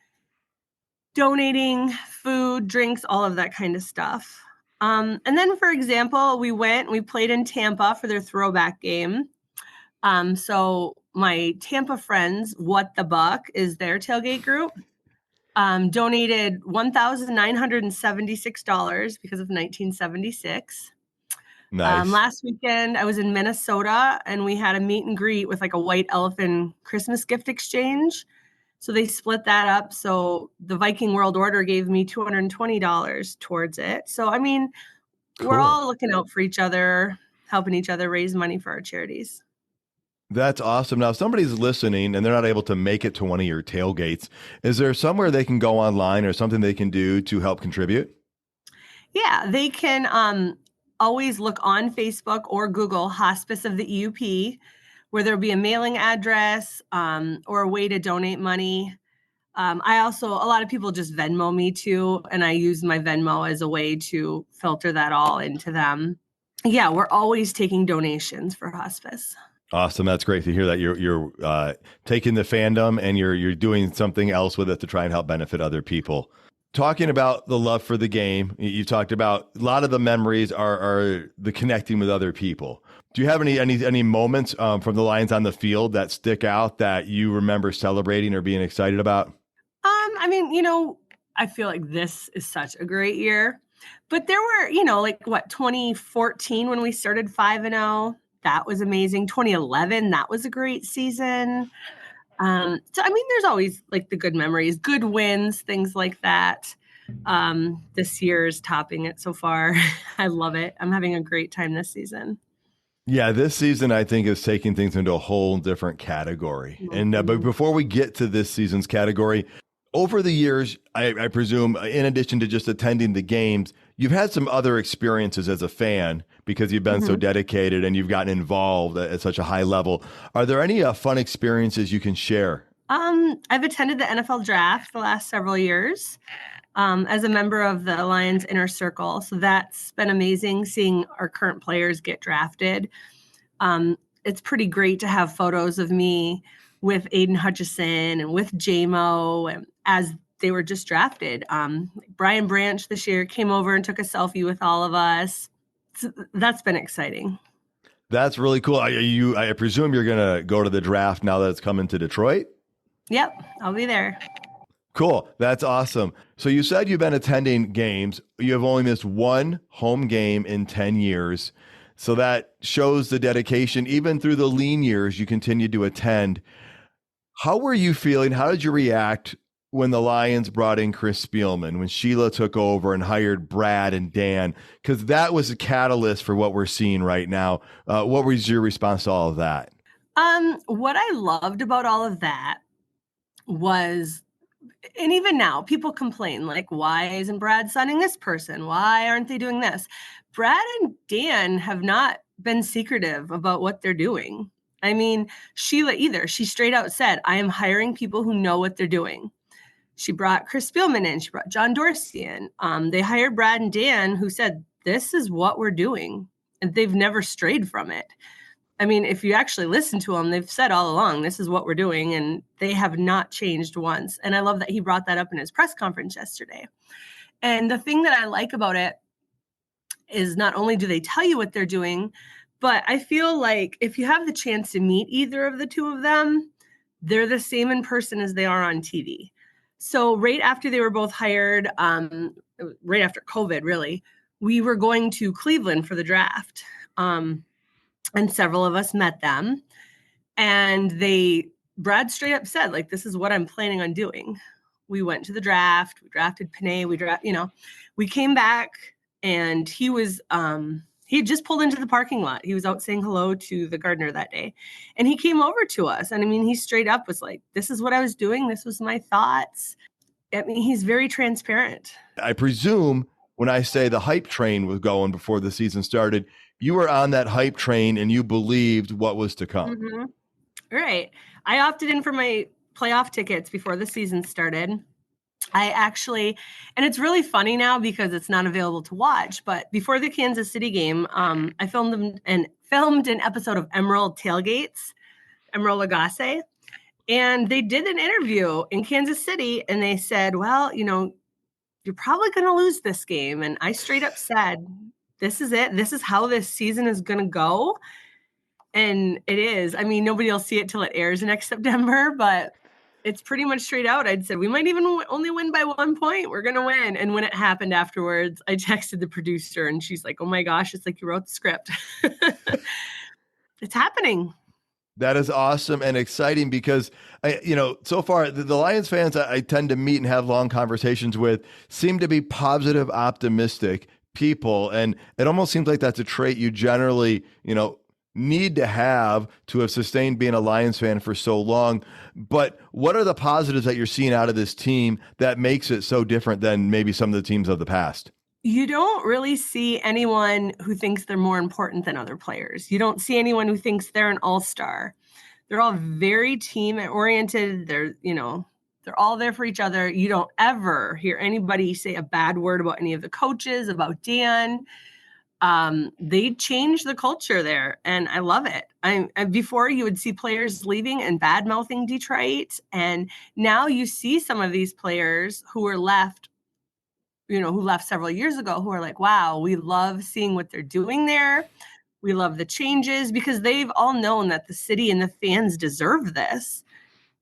E: donating food, drinks, all of that kind of stuff. And then, for example, we played in Tampa for their throwback game. So my Tampa friends, What the Buck is their tailgate group, donated $1,976 because of 1976.
A: Nice.
E: Last weekend, I was in Minnesota and we had a meet and greet with like a white elephant Christmas gift exchange. So they split that up. So the Viking World Order gave me $220 towards it. So, I mean, we're
A: Cool.
E: all looking out for each other, helping each other raise money for our charities.
A: That's awesome. Now, if somebody's listening and they're not able to make it to one of your tailgates, is there somewhere they can go online or something they can do to help contribute?
E: Yeah, they can always look on Facebook or Google Hospice of the EUP, where there'll be a mailing address or a way to donate money. I also, a lot of people just Venmo me too, and I use my Venmo as a way to filter that all into them. Yeah, we're always taking donations for hospice.
A: Awesome. That's great to hear that you're taking the fandom and you're doing something else with it to try and help benefit other people. Talking about the love for the game, you talked about a lot of the memories are the connecting with other people. Do you have any moments from the Lions on the field that stick out that you remember celebrating or being excited about?
E: I mean, I feel like this is such a great year, but there were, 2014 when we started 5-0, that was amazing. 2011, that was a great season. So, I mean, there's always like the good memories, good wins, things like that. This year's topping it so far. I love it. I'm having a great time this season.
A: Yeah, this season, I think, is taking things into a whole different category. And but before we get to this season's category, over the years, I presume, in addition to just attending the games, you've had some other experiences as a fan because you've been so dedicated and you've gotten involved at such a high level. Are there any fun experiences you can share?
E: I've attended the NFL draft the last several years as a member of the Lions Inner Circle. So that's been amazing seeing our current players get drafted. It's pretty great to have photos of me with Aiden Hutchison and with JMO and as they were just drafted. Brian Branch this year came over and took a selfie with all of us. So that's been exciting.
A: That's really cool. I presume you're going to go to the draft now that it's coming to Detroit?
E: Yep, I'll be there.
A: Cool. That's awesome. So you said you've been attending games. You have only missed one home game in 10 years. So that shows the dedication. Even through the lean years, you continued to attend. How were you feeling? How did you react when the Lions brought in Chris Spielman, when Sheila took over and hired Brad and Dan? Because that was a catalyst for what we're seeing right now. What was your response to all of that?
E: What I loved about all of that was, and even now, people complain, like, why isn't Brad signing this person? Why aren't they doing this? Brad and Dan have not been secretive about what they're doing. I mean, Sheila either. She straight out said, I am hiring people who know what they're doing. She brought Chris Spielman in. She brought John Dorsey in. They hired Brad and Dan, who said, this is what we're doing. And they've never strayed from it. I mean, if you actually listen to them, they've said all along, this is what we're doing. And they have not changed once. And I love that he brought that up in his press conference yesterday. And the thing that I like about it is not only do they tell you what they're doing, but I feel like if you have the chance to meet either of the two of them, they're the same in person as they are on TV. So right after they were both hired, right after COVID, really, we were going to Cleveland for the draft. And several of us met them. And Brad straight up said, like, this is what I'm planning on doing. We went to the draft. We drafted Panay. We came back and he was, he had just pulled into the parking lot. He was out saying hello to the gardener that day. And he came over to us. And I mean, he straight up was like, this is what I was doing. This was my thoughts. I mean, he's very transparent. I
A: presume when I say the hype train was going before the season started, you were on that hype train and you believed what was to come.
E: Mm-hmm. Right. I opted in for my playoff tickets before the season started. I actually, and it's really funny now because it's not available to watch, but before the Kansas City game, I filmed an episode of Emerald Tailgates, Emerald Lagasse, and they did an interview in Kansas City and they said, well, you're probably going to lose this game. And I straight up said, this is it. This is how this season is going to go. And it is. I mean, nobody will see it till it airs next September, but it's pretty much straight out. I'd said we might even only win by 1 point. We're going to win. And when it happened afterwards, I texted the producer and she's like, oh my gosh, it's like you wrote the script. It's happening.
A: That is awesome and exciting because, so far the Lions fans I tend to meet and have long conversations with seem to be positive, optimistic people. And it almost seems like that's a trait you generally, need to have sustained being a Lions fan for so long. But what are the positives that you're seeing out of this team that makes it so different than maybe some of the teams of the past?
E: You don't really see anyone who thinks they're more important than other players. You don't see anyone who thinks they're an all-star. They're all very team-oriented. They're all there for each other. You don't ever hear anybody say a bad word about any of the coaches, about Dan. They changed the culture there, and I love it. Before you would see players leaving and bad-mouthing Detroit, and now you see some of these players who were left who left several years ago, who are like, wow, we love seeing what they're doing there. We love the changes because they've all known that the city and the fans deserve this.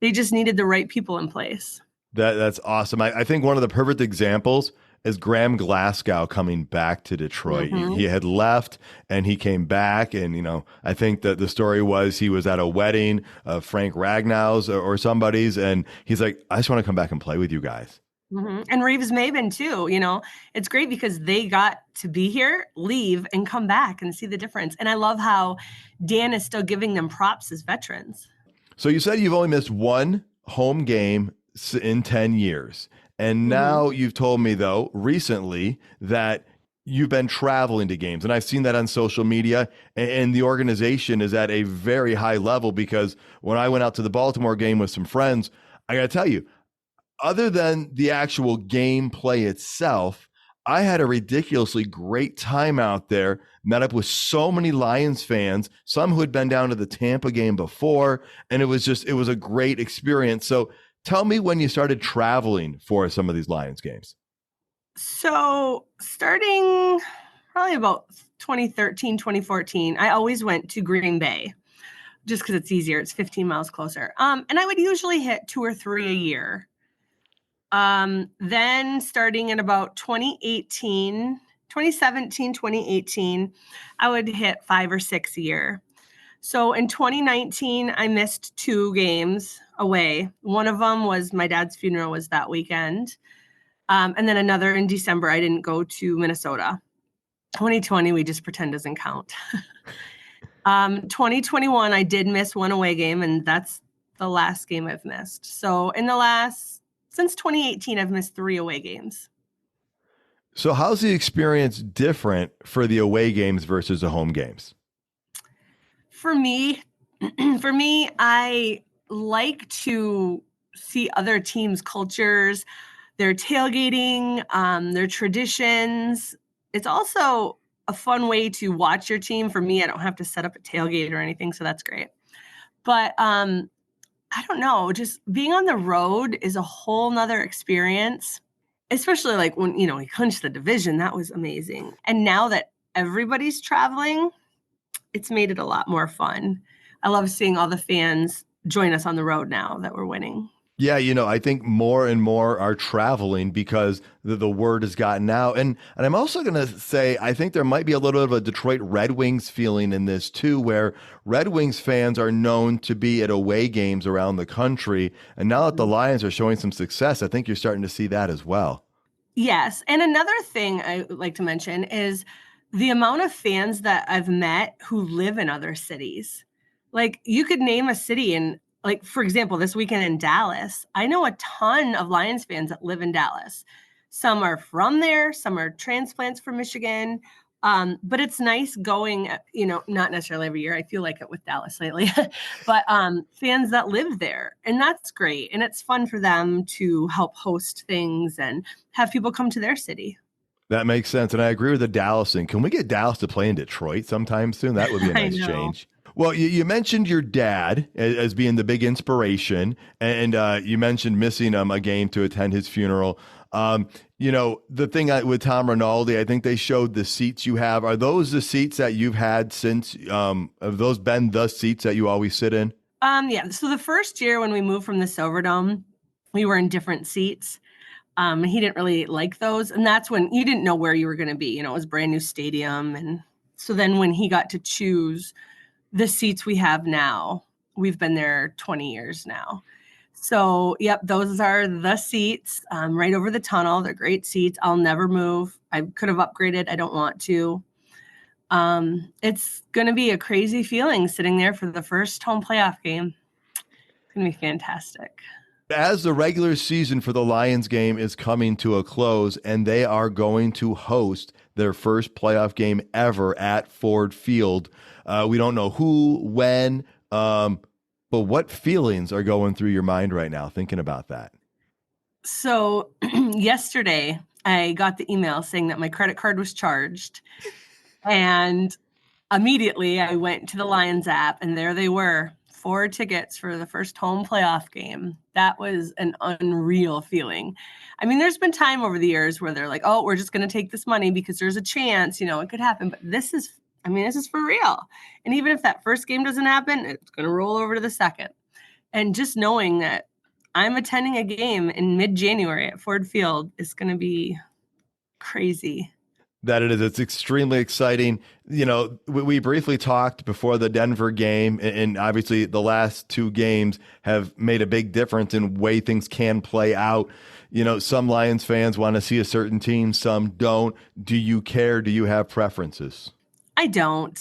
E: They just needed the right people in place.
A: That's awesome. I think one of the perfect examples is Graham Glasgow coming back to Detroit.
E: Mm-hmm.
A: He had left and he came back. And, I think that the story was he was at a wedding of Frank Ragnow's or somebody's. And he's like, I just want to come back and play with you guys.
E: Mm-hmm. And Reeves Maven too, it's great because they got to be here, leave, and come back and see the difference. And I love how Dan is still giving them props as veterans. So
A: you said you've only missed one home game in 10 years. And now you've told me, though, recently that you've been traveling to games. And I've seen that on social media. And the organization is at a very high level because when I went out to the Baltimore game with some friends, I got to tell you, other than the actual gameplay itself, I had a ridiculously great time out there, met up with so many Lions fans, some who had been down to the Tampa game before, and it was a great experience. So tell me when you started traveling for some of these Lions games.
E: So starting probably about 2013, 2014, I always went to Green Bay just because it's easier. It's 15 miles closer. And I would usually hit 2 or 3 a year. Then starting in about 2017, 2018, I would hit 5 or 6 a year. So in 2019, I missed 2 games away. One of them was my dad's funeral was that weekend. And then another in December, I didn't go to Minnesota. 2020, we just pretend doesn't count. 2021, I did miss 1 away game, and that's the last game I've missed. So since 2018, I've missed 3 away games.
A: So how's the experience different for the away games versus the home games?
E: For me, I like to see other teams' cultures, their tailgating, their traditions. It's also a fun way to watch your team. For me, I don't have to set up a tailgate or anything, so that's great. But I don't know, just being on the road is a whole nother experience, especially like when, we clinched the division. That was amazing. And now that everybody's traveling, it's made it a lot more fun. I love seeing all the fans join us on the road now that we're winning.
A: Yeah, I think more and more are traveling because the word has gotten out. And I'm also going to say, I think there might be a little bit of a Detroit Red Wings feeling in this too, where Red Wings fans are known to be at away games around the country. And now that the Lions are showing some success, I think you're starting to see that as well.
E: Yes. And another thing I would like to mention is the amount of fans that I've met who live in other cities. Like you could name a city and like, for example, this weekend in Dallas, I know a ton of Lions fans that live in Dallas. Some are from there, some are transplants from Michigan. But it's nice going, not necessarily every year. I feel like it with Dallas lately, but fans that live there. And that's great. And it's fun for them to help host things and have people come to their city.
A: That makes sense. And I agree with the Dallas thing. Can we get Dallas to play in Detroit sometime soon? That would be a nice change. Well, you mentioned your dad as being the big inspiration, and you mentioned missing a game to attend his funeral. The thing with Tom Rinaldi, I think they showed the seats you have. Are those the seats that you've had since? Have those been the seats that you always sit in?
E: Yeah. So the first year when we moved from the Silverdome, we were in different seats. He didn't really like those. And that's when you didn't know where you were going to be. It was a brand new stadium. And so then when he got to choose the seats we have now, we've been there 20 years now. So, yep, those are the seats right over the tunnel. They're great seats. I'll never move. I could have upgraded. I don't want to. It's going to be a crazy feeling sitting there for the first home playoff game. It's going to be fantastic.
A: As the regular season for the Lions game is coming to a close and they are going to host their first playoff game ever at Ford Field, we don't know who, when, but what feelings are going through your mind right now thinking about that?
E: So yesterday I got the email saying that my credit card was charged, and immediately I went to the Lions app and there they were. 4 tickets for the first home playoff game. That was an unreal feeling. I mean, there's been time over the years where they're like, oh, we're just going to take this money because there's a chance, it could happen. But this is for real. And even if that first game doesn't happen, it's going to roll over to the second. And just knowing that I'm attending a game in mid-January at Ford Field is going to be crazy.
A: That it is. It's extremely exciting. We briefly talked before the Denver game, and obviously the last 2 games have made a big difference in way things can play out. Some Lions fans want to see a certain team, some don't. Do you care? Do you have preferences?
E: I don't.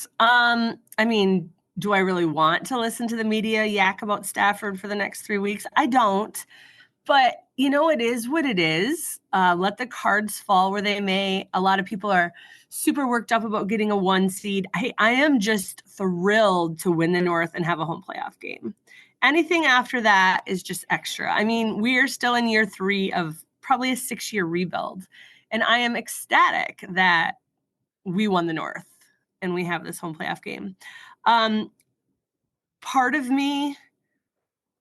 E: Do I really want to listen to the media yak about Stafford for the next 3 weeks? I don't. But, it is what it is. Let the cards fall where they may. A lot of people are super worked up about getting a 1 seed. I am just thrilled to win the North and have a home playoff game. Anything after that is just extra. We are still in year 3 of probably a 6-year rebuild. And I am ecstatic that we won the North and we have this home playoff game. Part of me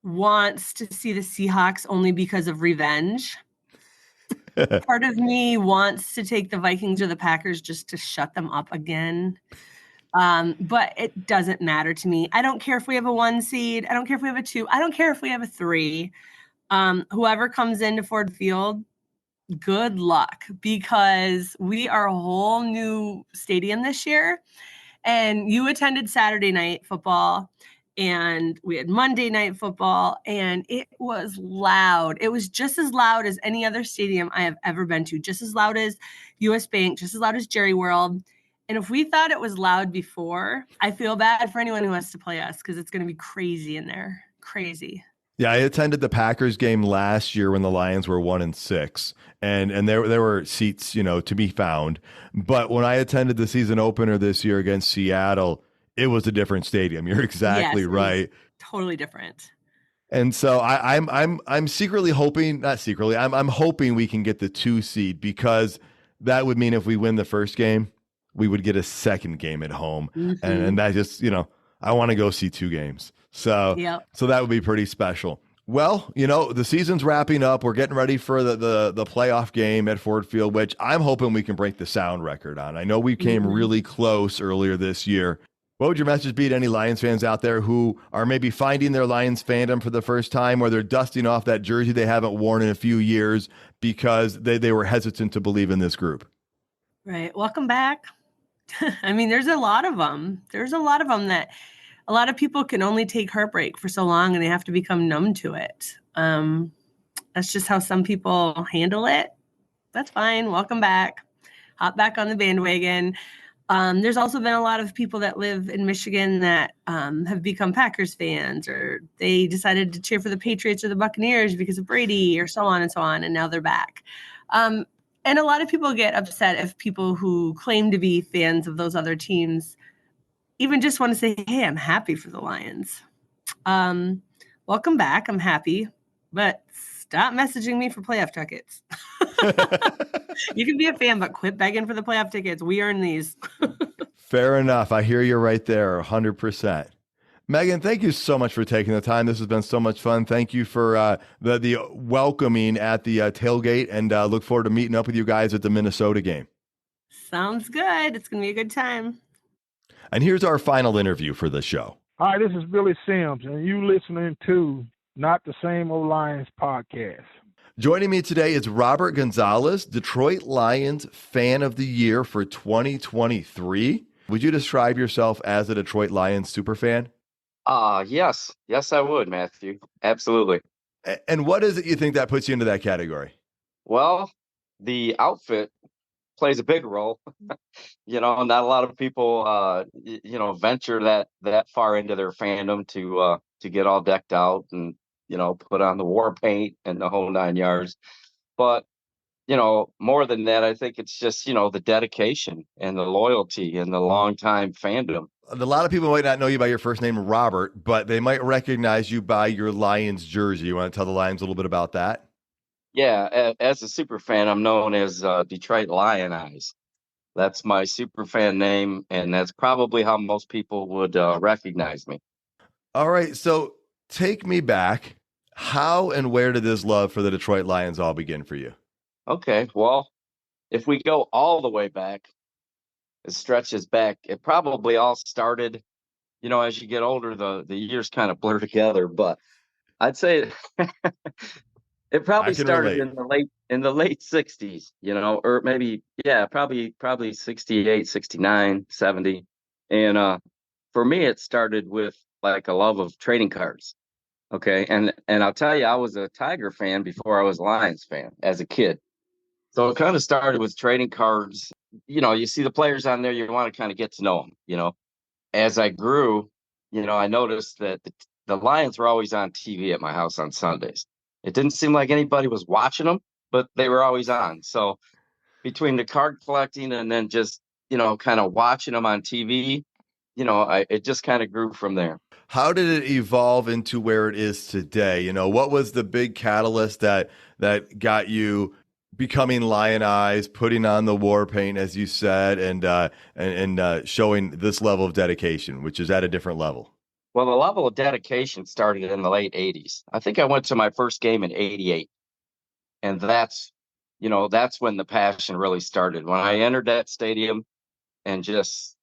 E: wants to see the Seahawks only because of revenge. Part of me wants to take the Vikings or the Packers just to shut them up again. But it doesn't matter to me. I don't care if we have a 1 seed. I don't care if we have a 2. I don't care if we have a 3. Whoever comes into Ford Field, good luck, because we are a whole new stadium this year. And you attended Saturday night football, and we had Monday night football, and it was loud. It was just as loud as any other stadium I have ever been to, just as loud as US Bank, just as loud as Jerry World. And if we thought it was loud before, I feel bad for anyone who has to play us because it's going to be crazy in there. Crazy.
A: Yeah, I attended the Packers game last year when the Lions were 1-6, and there were seats, to be found. But when I attended the season opener this year against Seattle, it was a different stadium. You're exactly right.
E: Totally different.
A: And so I'm secretly hoping, not secretly, I'm hoping we can get the 2 seed, because that would mean if we win the first game, we would get a second game at home. Mm-hmm. And that just, I want to go see 2 games. So, So that would be pretty special. Well, the season's wrapping up. We're getting ready for the playoff game at Ford Field, which I'm hoping we can break the sound record on. I know we came really close earlier this year. What would your message be to any Lions fans out there who are maybe finding their Lions fandom for the first time, or they're dusting off that jersey they haven't worn in a few years because they were hesitant to believe in this group?
E: Right. Welcome back. There's a lot of them. There's a lot of them that a lot of people can only take heartbreak for so long and they have to become numb to it. That's just how some people handle it. That's fine. Welcome back. Hop back on the bandwagon. There's also been a lot of people that live in Michigan that have become Packers fans, or they decided to cheer for the Patriots or the Buccaneers because of Brady, or so on and so on, and now they're back. And a lot of people get upset if people who claim to be fans of those other teams even just want to say, hey, I'm happy for the Lions. Welcome back. I'm happy, but stop messaging me for playoff tickets. You can be a fan, but quit begging for the playoff tickets. We earn these.
A: Fair enough. I hear you right there, 100%. Megan, thank you so much for taking the time. This has been so much fun. Thank you for the welcoming at the tailgate, and look forward to meeting up with you guys at the Minnesota game.
E: Sounds good. It's going to be a good time.
A: And here's our final interview for the show.
F: Hi, this is Billy Sims, and you listening to Not the Same Old Lions podcast.
A: Joining me today is Robert Gonzalez, Detroit Lions Fan of the Year for 2023. Would you describe yourself as a Detroit Lions superfan?
G: Yes. Yes, I would, Matthew. Absolutely.
A: And what is it you think that puts you into that category?
G: Well, the outfit plays a big role. Not a lot of people, venture that far into their fandom to get all decked out and, put on the war paint and the whole 9 yards. But, more than that, I think it's just, the dedication and the loyalty and the longtime fandom.
A: A lot of people might not know you by your first name, Robert, but they might recognize you by your Lions jersey. You want to tell the Lions a little bit about that?
G: Yeah, as a super fan, I'm known as Detroit Lion Eyes. That's my super fan name, and that's probably how most people would recognize me.
A: All right, so take me back. How and where did this love for the Detroit Lions all begin for you?
G: Okay, well, if we go all the way back, it stretches back. It probably all started, as you get older, the years kind of blur together. But I'd say it probably started in the late 60s, or maybe, probably 68, 69, 70. And for me, it started with like a love of trading cards. Okay, and I'll tell you, I was a Tiger fan before I was a Lions fan as a kid. So it kind of started with trading cards. You see the players on there, you want to kind of get to know them. As I grew, I noticed that the Lions were always on TV at my house on Sundays. It didn't seem like anybody was watching them, but they were always on. So between the card collecting and then just, kind of watching them on TV, it just kind of grew from there.
A: How did it evolve into where it is today? What was the big catalyst that got you becoming Lion Eyes, putting on the war paint, as you said, and showing this level of dedication, which is at a different level?
G: Well, the level of dedication started in the late 80s. I think I went to my first game in 88. And that's when the passion really started. When I entered that stadium and just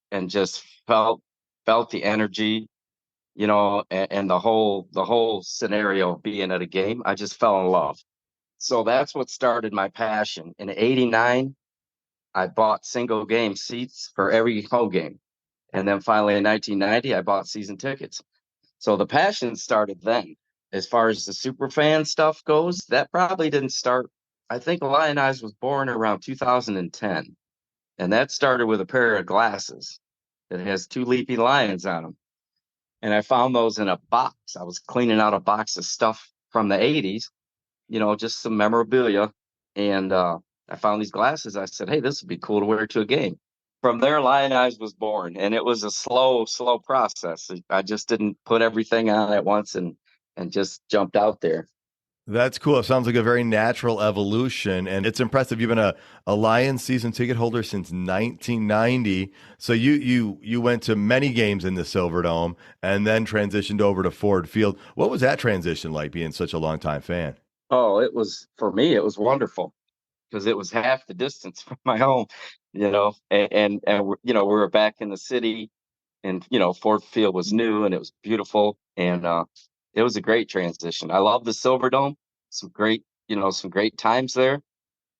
G: felt the energy, and the whole scenario of being at a game, I just fell in love. So that's what started my passion. In 89, I bought single game seats for every home game. And then finally in 1990, I bought season tickets. So the passion started then. As far as the super fan stuff goes, that probably didn't start. I think Lion Eyes was born around 2010. And that started with a pair of glasses that has two leaping lions on them. And I found those in a box. I was cleaning out a box of stuff from the 80s, just some memorabilia. And I found these glasses. I said, hey, this would be cool to wear to a game. From there, Lion Eyes was born. And it was a slow process. I just didn't put everything on at once and just jumped out there.
A: That's cool. It sounds like a very natural evolution, and it's impressive. You've been a Lions season ticket holder since 1990. So you went to many games in the Silverdome and then transitioned over to Ford Field. What was that transition like, being such a longtime fan?
G: Oh, for me, it was wonderful because it was half the distance from my home, and we were back in the city, and, Ford Field was new and it was beautiful. And, it was a great transition. I love the Silverdome. Some great times there.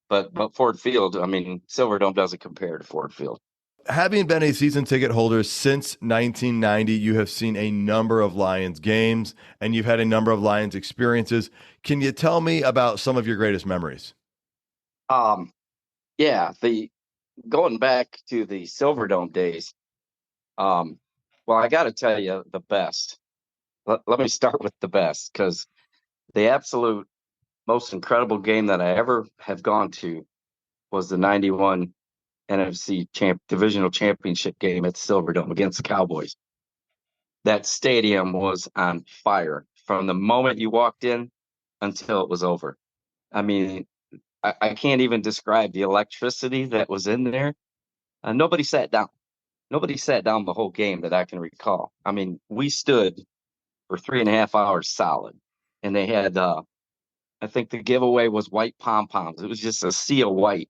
G: But Ford Field, Silverdome doesn't compare to Ford Field.
A: Having been a season ticket holder since 1990, you have seen a number of Lions games and you've had a number of Lions experiences. Can you tell me about some of your greatest memories?
G: Going back to the Silverdome days. Well, I got to tell you the best. Let me start with the best, because the absolute most incredible game that I ever have gone to was the 91 NFC divisional championship game at Silverdome against the Cowboys. That stadium was on fire from the moment you walked in until it was over. I can't even describe the electricity that was in there. Nobody sat down. nobody sat down the whole game that I can recall. I mean, we stood for 3.5 hours solid, and they had I think the giveaway was white pom poms. It was just a sea of white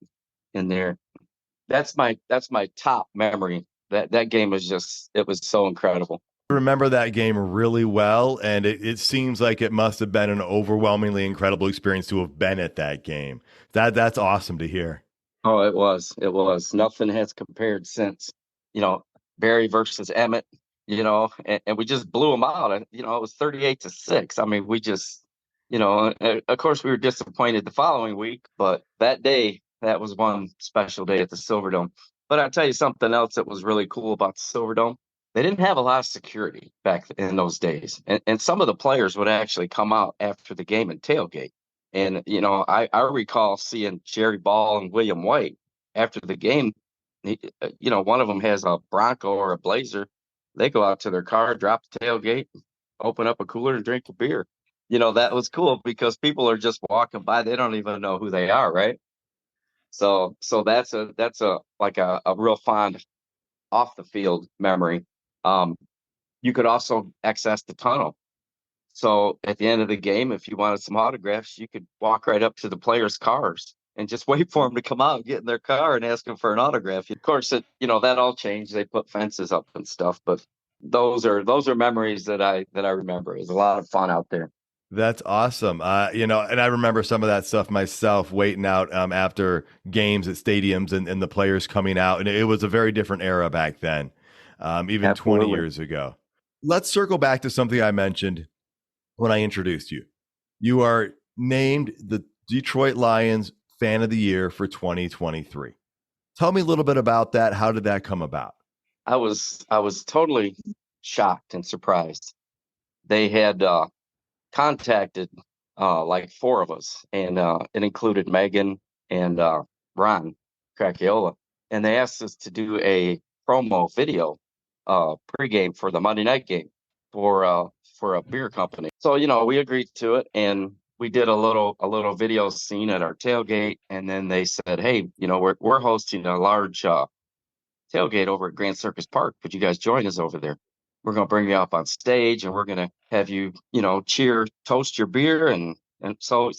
G: in there. That's my top memory. That game was just, it was so incredible.
A: I remember that game really well, and it seems like it must have been an overwhelmingly incredible experience to have been at that game. That's awesome to hear.
G: Oh, it was. It was. Nothing has compared since, you know, Barry versus Emmett, and we just blew them out. And, it was 38-6. I mean, we just, of course we were disappointed the following week, but that day, that was one special day at the Silverdome. But I'll tell you something else that was really cool about the Silverdome. They didn't have a lot of security back in those days. And some of the players would actually come out after the game and tailgate. And, I recall seeing Jerry Ball and William White after the game. One of them has a Bronco or a Blazer. They go out to their car, drop the tailgate, open up a cooler and drink a beer. That was cool because people are just walking by. They don't even know who they are, right? So that's a like a real fond off the field memory. You could also access the tunnel. So at the end of the game, if you wanted some autographs, you could walk right up to the players' cars and just wait for them to come out and get in their car and ask them for an autograph. Of course, that all changed. They put fences up and stuff, but those are memories that I remember. It was a lot of fun out there.
A: That's awesome. And I remember some of that stuff myself, waiting out after games at stadiums and the players coming out. And it was a very different era back then, even
G: Absolutely.
A: 20 years ago. Let's circle back to something I mentioned when I introduced you. You are named the Detroit Lions Fan of the Year for 2023. Tell me a little bit about that. How did that come about?
G: I was totally shocked and surprised. They had contacted like four of us, and it included Megan and Ron Cracchiola, and they asked us to do a promo video pregame for the Monday night game for a beer company. So we agreed to it, and we did a little video scene at our tailgate, and then they said, hey, we're hosting a large tailgate over at Grand Circus Park. Could you guys join us over there? We're going to bring you up on stage, and we're going to have you, toast your beer. And so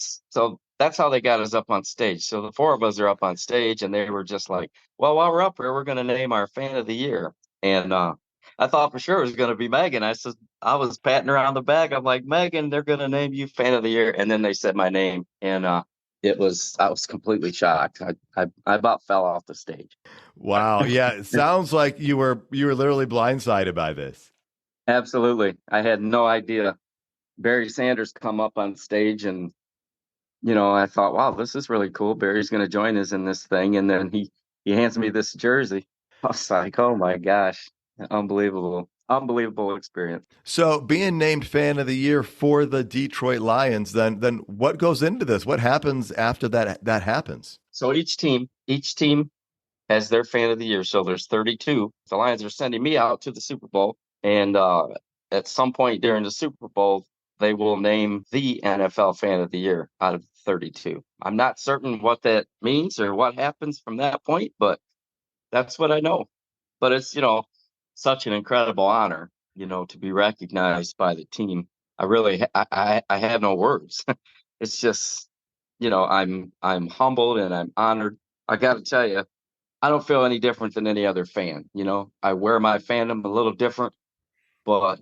G: that's how they got us up on stage. So the four of us are up on stage, and they were just like, well, while we're up here, we're going to name our Fan of the Year. And I thought for sure it was going to be Megan. I was patting her on the back. I'm like, Megan, they're going to name you Fan of the Year. And then they said my name, and I was completely shocked. I about fell off the stage.
A: Wow. Yeah. It sounds like you were literally blindsided by this.
G: Absolutely. I had no idea. Barry Sanders come up on stage, and I thought, wow, this is really cool. Barry's going to join us in this thing. And then he hands me this jersey. I was like, oh my gosh, unbelievable experience.
A: So being named Fan of the Year for the Detroit Lions, then what goes into this? What happens after that happens?
G: So each team has their Fan of the Year. So there's 32. The Lions are sending me out to the Super Bowl. And at some point during the Super Bowl, they will name the NFL Fan of the Year out of 32. I'm not certain what that means or what happens from that point, but that's what I know. But it's, such an incredible honor, to be recognized by the team. I have no words. It's just, I'm humbled and I'm honored. I got to tell you, I don't feel any different than any other fan. I wear my fandom a little different, but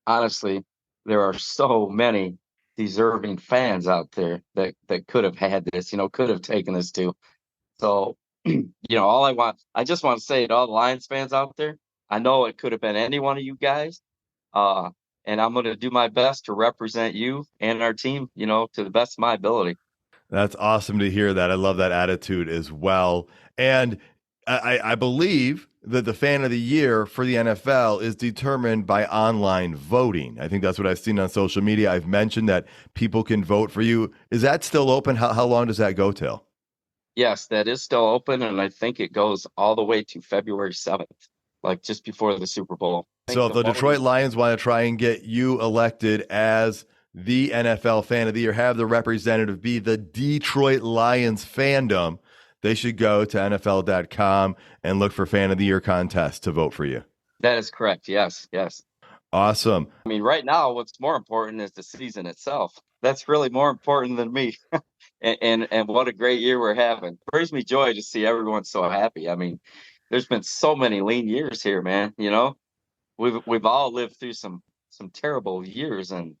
G: honestly, there are so many deserving fans out there that could have had this, could have taken this to. So, I just want to say to all the Lions fans out there, I know it could have been any one of you guys. And I'm going to do my best to represent you and our team, to the best of my ability.
A: That's awesome to hear that. I love that attitude as well. And I believe that the Fan of the Year for the NFL is determined by online voting. I think that's what I've seen on social media. I've mentioned that people can vote for you. Is that still open? How long does that go till?
G: Yes, that is still open. And I think it goes all the way to February 7th, like just before the Super Bowl.
A: So if the Detroit Lions want to try and get you elected as the NFL Fan of the Year, have the representative be the Detroit Lions fandom, they should go to NFL.com and look for Fan of the Year contest to vote for you.
G: That is correct. Yes, yes.
A: Awesome.
G: I mean, right now, what's more important is the season itself. That's really more important than me. And what a great year we're having. It brings me joy to see everyone so happy. I mean, there's been so many lean years here, man. You know, we've all lived through some terrible years, and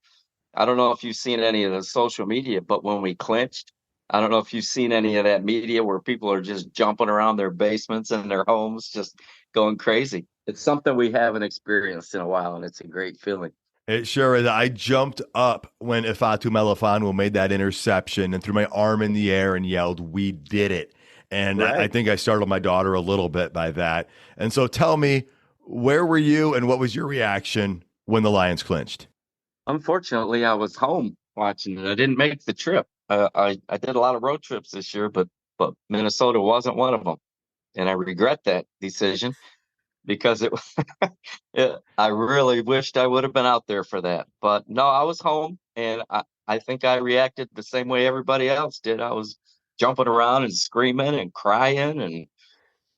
G: I don't know if you've seen any of the social media, but when we clinched, I don't know if you've seen any of that media where people are just jumping around their basements and their homes, just going crazy. It's something we haven't experienced in a while, and it's a great feeling.
A: It sure is. I jumped up when Ifeatu Melifonwu made that interception and threw my arm in the air and yelled, "We did it." And
G: Right.
A: I think I startled my daughter a little bit by that. And so tell me, where were you and what was your reaction when the Lions clinched?
G: Unfortunately, I was home watching it. I didn't make the trip. I did a lot of road trips this year, but Minnesota wasn't one of them, and I regret that decision because I really wished I would have been out there for that. But no, I was home, and I think I reacted the same way everybody else did. I was jumping around and screaming and crying, and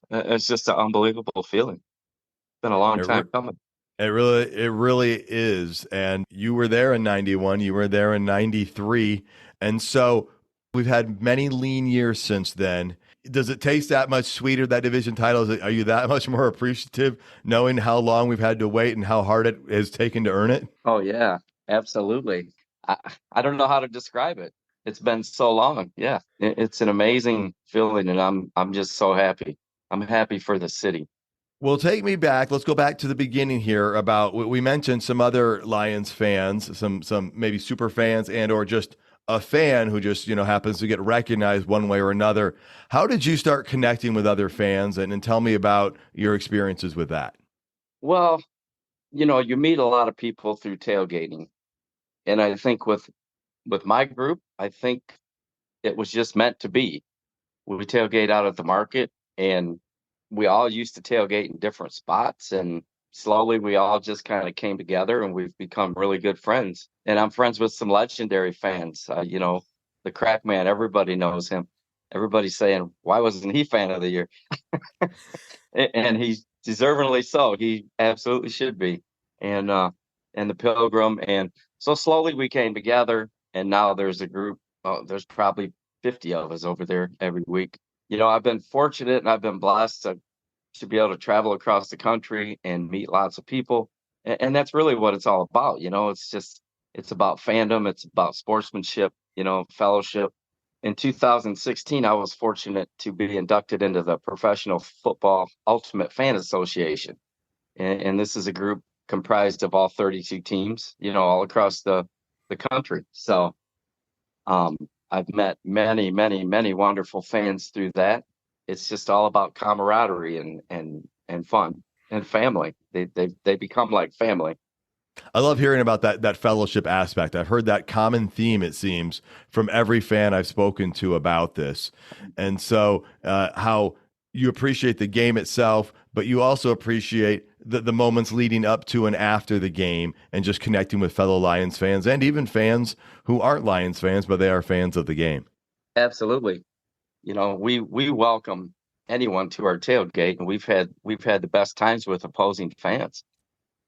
G: it's just an unbelievable feeling. It's been a long
A: It
G: time coming.
A: It really is. And you were there in 91, you were there in 93. And so we've had many lean years since then. Does it taste that much sweeter, that division title? Are you that much more appreciative knowing how long we've had to wait and how hard it has taken to earn it?
G: Oh yeah, absolutely. I don't know how to describe it. It's been so long. Yeah, it's an amazing feeling, and I'm just so happy. I'm happy for the city.
A: Well, take me back. Let's go back to the beginning here about we mentioned some other Lions fans, some maybe super fans and or just a fan who just, happens to get recognized one way or another. How did you start connecting with other fans and tell me about your experiences with that?
G: Well, you meet a lot of people through tailgating, and I think with my group, I think it was just meant to be. We tailgate out at the market, and we all used to tailgate in different spots, and slowly we all just kind of came together, and we've become really good friends. And I'm friends with some legendary fans. The Crack Man, everybody knows him. Everybody's saying, why wasn't he fan of the year? And he's deservingly so. He absolutely should be. And the Pilgrim. And so slowly we came together, and now there's a group. There's probably 50 of us over there every week. I've been fortunate and I've been blessed to be able to travel across the country and meet lots of people. And that's really what it's all about. It's about fandom. It's about sportsmanship, fellowship. In 2016, I was fortunate to be inducted into the Professional Football Ultimate Fan Association. And this is a group comprised of all 32 teams, all across the country. So I've met many, many, many wonderful fans through that. It's just all about camaraderie and fun and family. They become like family.
A: I love hearing about that fellowship aspect. I've heard that common theme, it seems, from every fan I've spoken to about this. And so how you appreciate the game itself, but you also appreciate the moments leading up to and after the game and just connecting with fellow Lions fans and even fans who aren't Lions fans, but they are fans of the game.
G: Absolutely. We welcome anyone to our tailgate, and we've had the best times with opposing fans.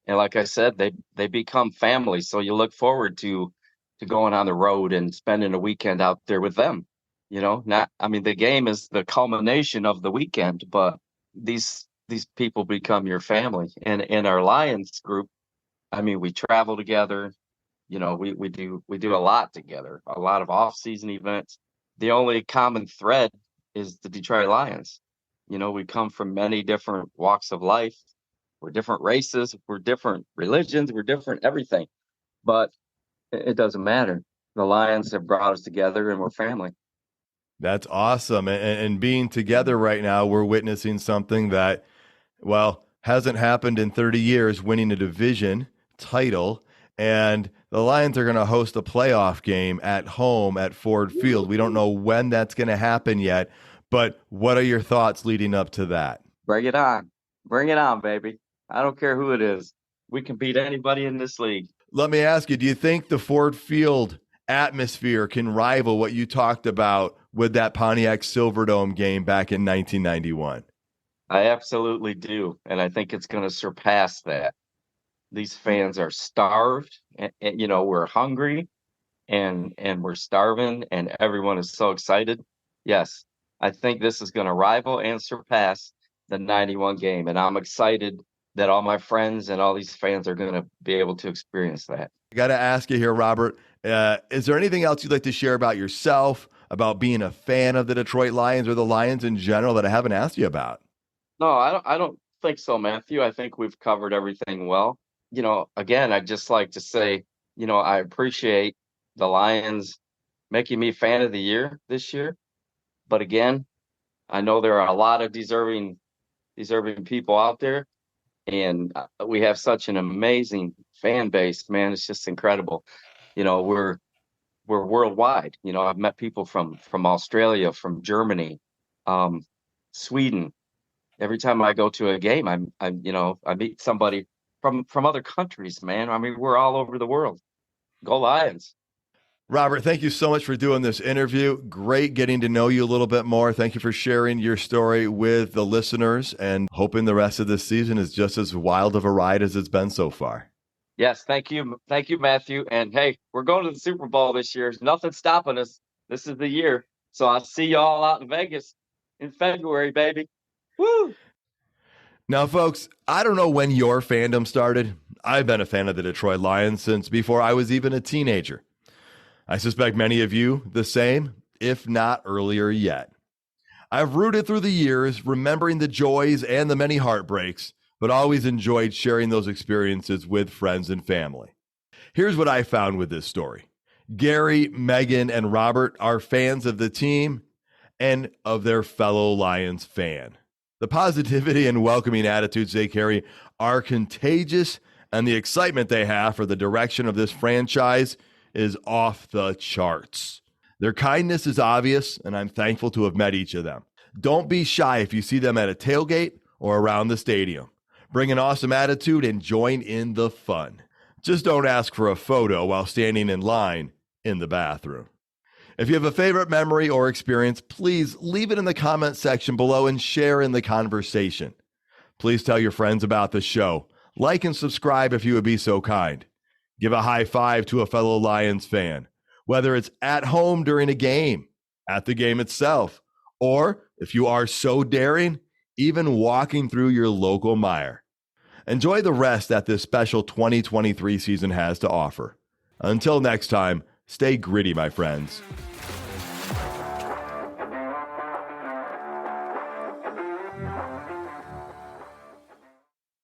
G: And like I said, they become family. So you look forward to going on the road and spending a weekend out there with them. The game is the culmination of the weekend, but these people become your family. And in our Lions group, we travel together. We do a lot together, a lot of off-season events. The only common thread is the Detroit Lions. We come from many different walks of life. We're different races, we're different religions, we're different everything. But it doesn't matter. The Lions have brought us together, and we're family.
A: That's awesome. And being together right now, we're witnessing something that, hasn't happened in 30 years, winning a division title. And the Lions are going to host a playoff game at home at Ford Field. We don't know when that's going to happen yet, but what are your thoughts leading up to that?
G: Bring it on. Bring it on, baby. I don't care who it is. We can beat anybody in this league.
A: Let me ask you, do you think the Ford Field atmosphere can rival what you talked about with that Pontiac Silverdome game back in 1991?
G: I absolutely do. And I think it's going to surpass that. These fans are starved and we're hungry and we're starving and everyone is so excited. Yes, I think this is going to rival and surpass the 91 game. And I'm excited that all my friends and all these fans are going to be able to experience that.
A: I got to ask you here, Robert, is there anything else you'd like to share about yourself, about being a fan of the Detroit Lions or the Lions in general that I haven't asked you about?
G: No, I don't think so, Matthew. I think we've covered everything well. Again, I'd just like to say, I appreciate the Lions making me fan of the year this year. But again, I know there are a lot of deserving people out there, and we have such an amazing fan base, man. It's just incredible. We're worldwide. I've met people from Australia, from Germany, Sweden. Every time I go to a game, I meet somebody from other countries, man. I mean, we're all over the world. Go Lions.
A: Robert, thank you so much for doing this interview. Great getting to know you a little bit more. Thank you for sharing your story with the listeners, and hoping the rest of this season is just as wild of a ride as it's been so far.
G: Yes, thank you. Thank you, Matthew. And hey, we're going to the Super Bowl this year. There's nothing stopping us. This is the year. So I'll see you all out in Vegas in February, baby. Woo!
A: Now, folks, I don't know when your fandom started. I've been a fan of the Detroit Lions since before I was even a teenager. I suspect many of you the same, if not earlier yet. I've rooted through the years, remembering the joys and the many heartbreaks, but always enjoyed sharing those experiences with friends and family. Here's what I found with this story. Gary, Megan, and Robert are fans of the team and of their fellow Lions fan. The positivity and welcoming attitudes they carry are contagious, and the excitement they have for the direction of this franchise is off the charts. Their kindness is obvious, and I'm thankful to have met each of them. Don't be shy if you see them at a tailgate or around the stadium. Bring an awesome attitude and join in the fun. Just don't ask for a photo while standing in line in the bathroom. If you have a favorite memory or experience, please leave it in the comment section below and share in the conversation. Please tell your friends about the show. Like and subscribe if you would be so kind. Give a high five to a fellow Lions fan, whether it's at home during a game, at the game itself, or if you are so daring, even walking through your local mire. Enjoy the rest that this special 2023 season has to offer. Until next time, stay gritty, my friends.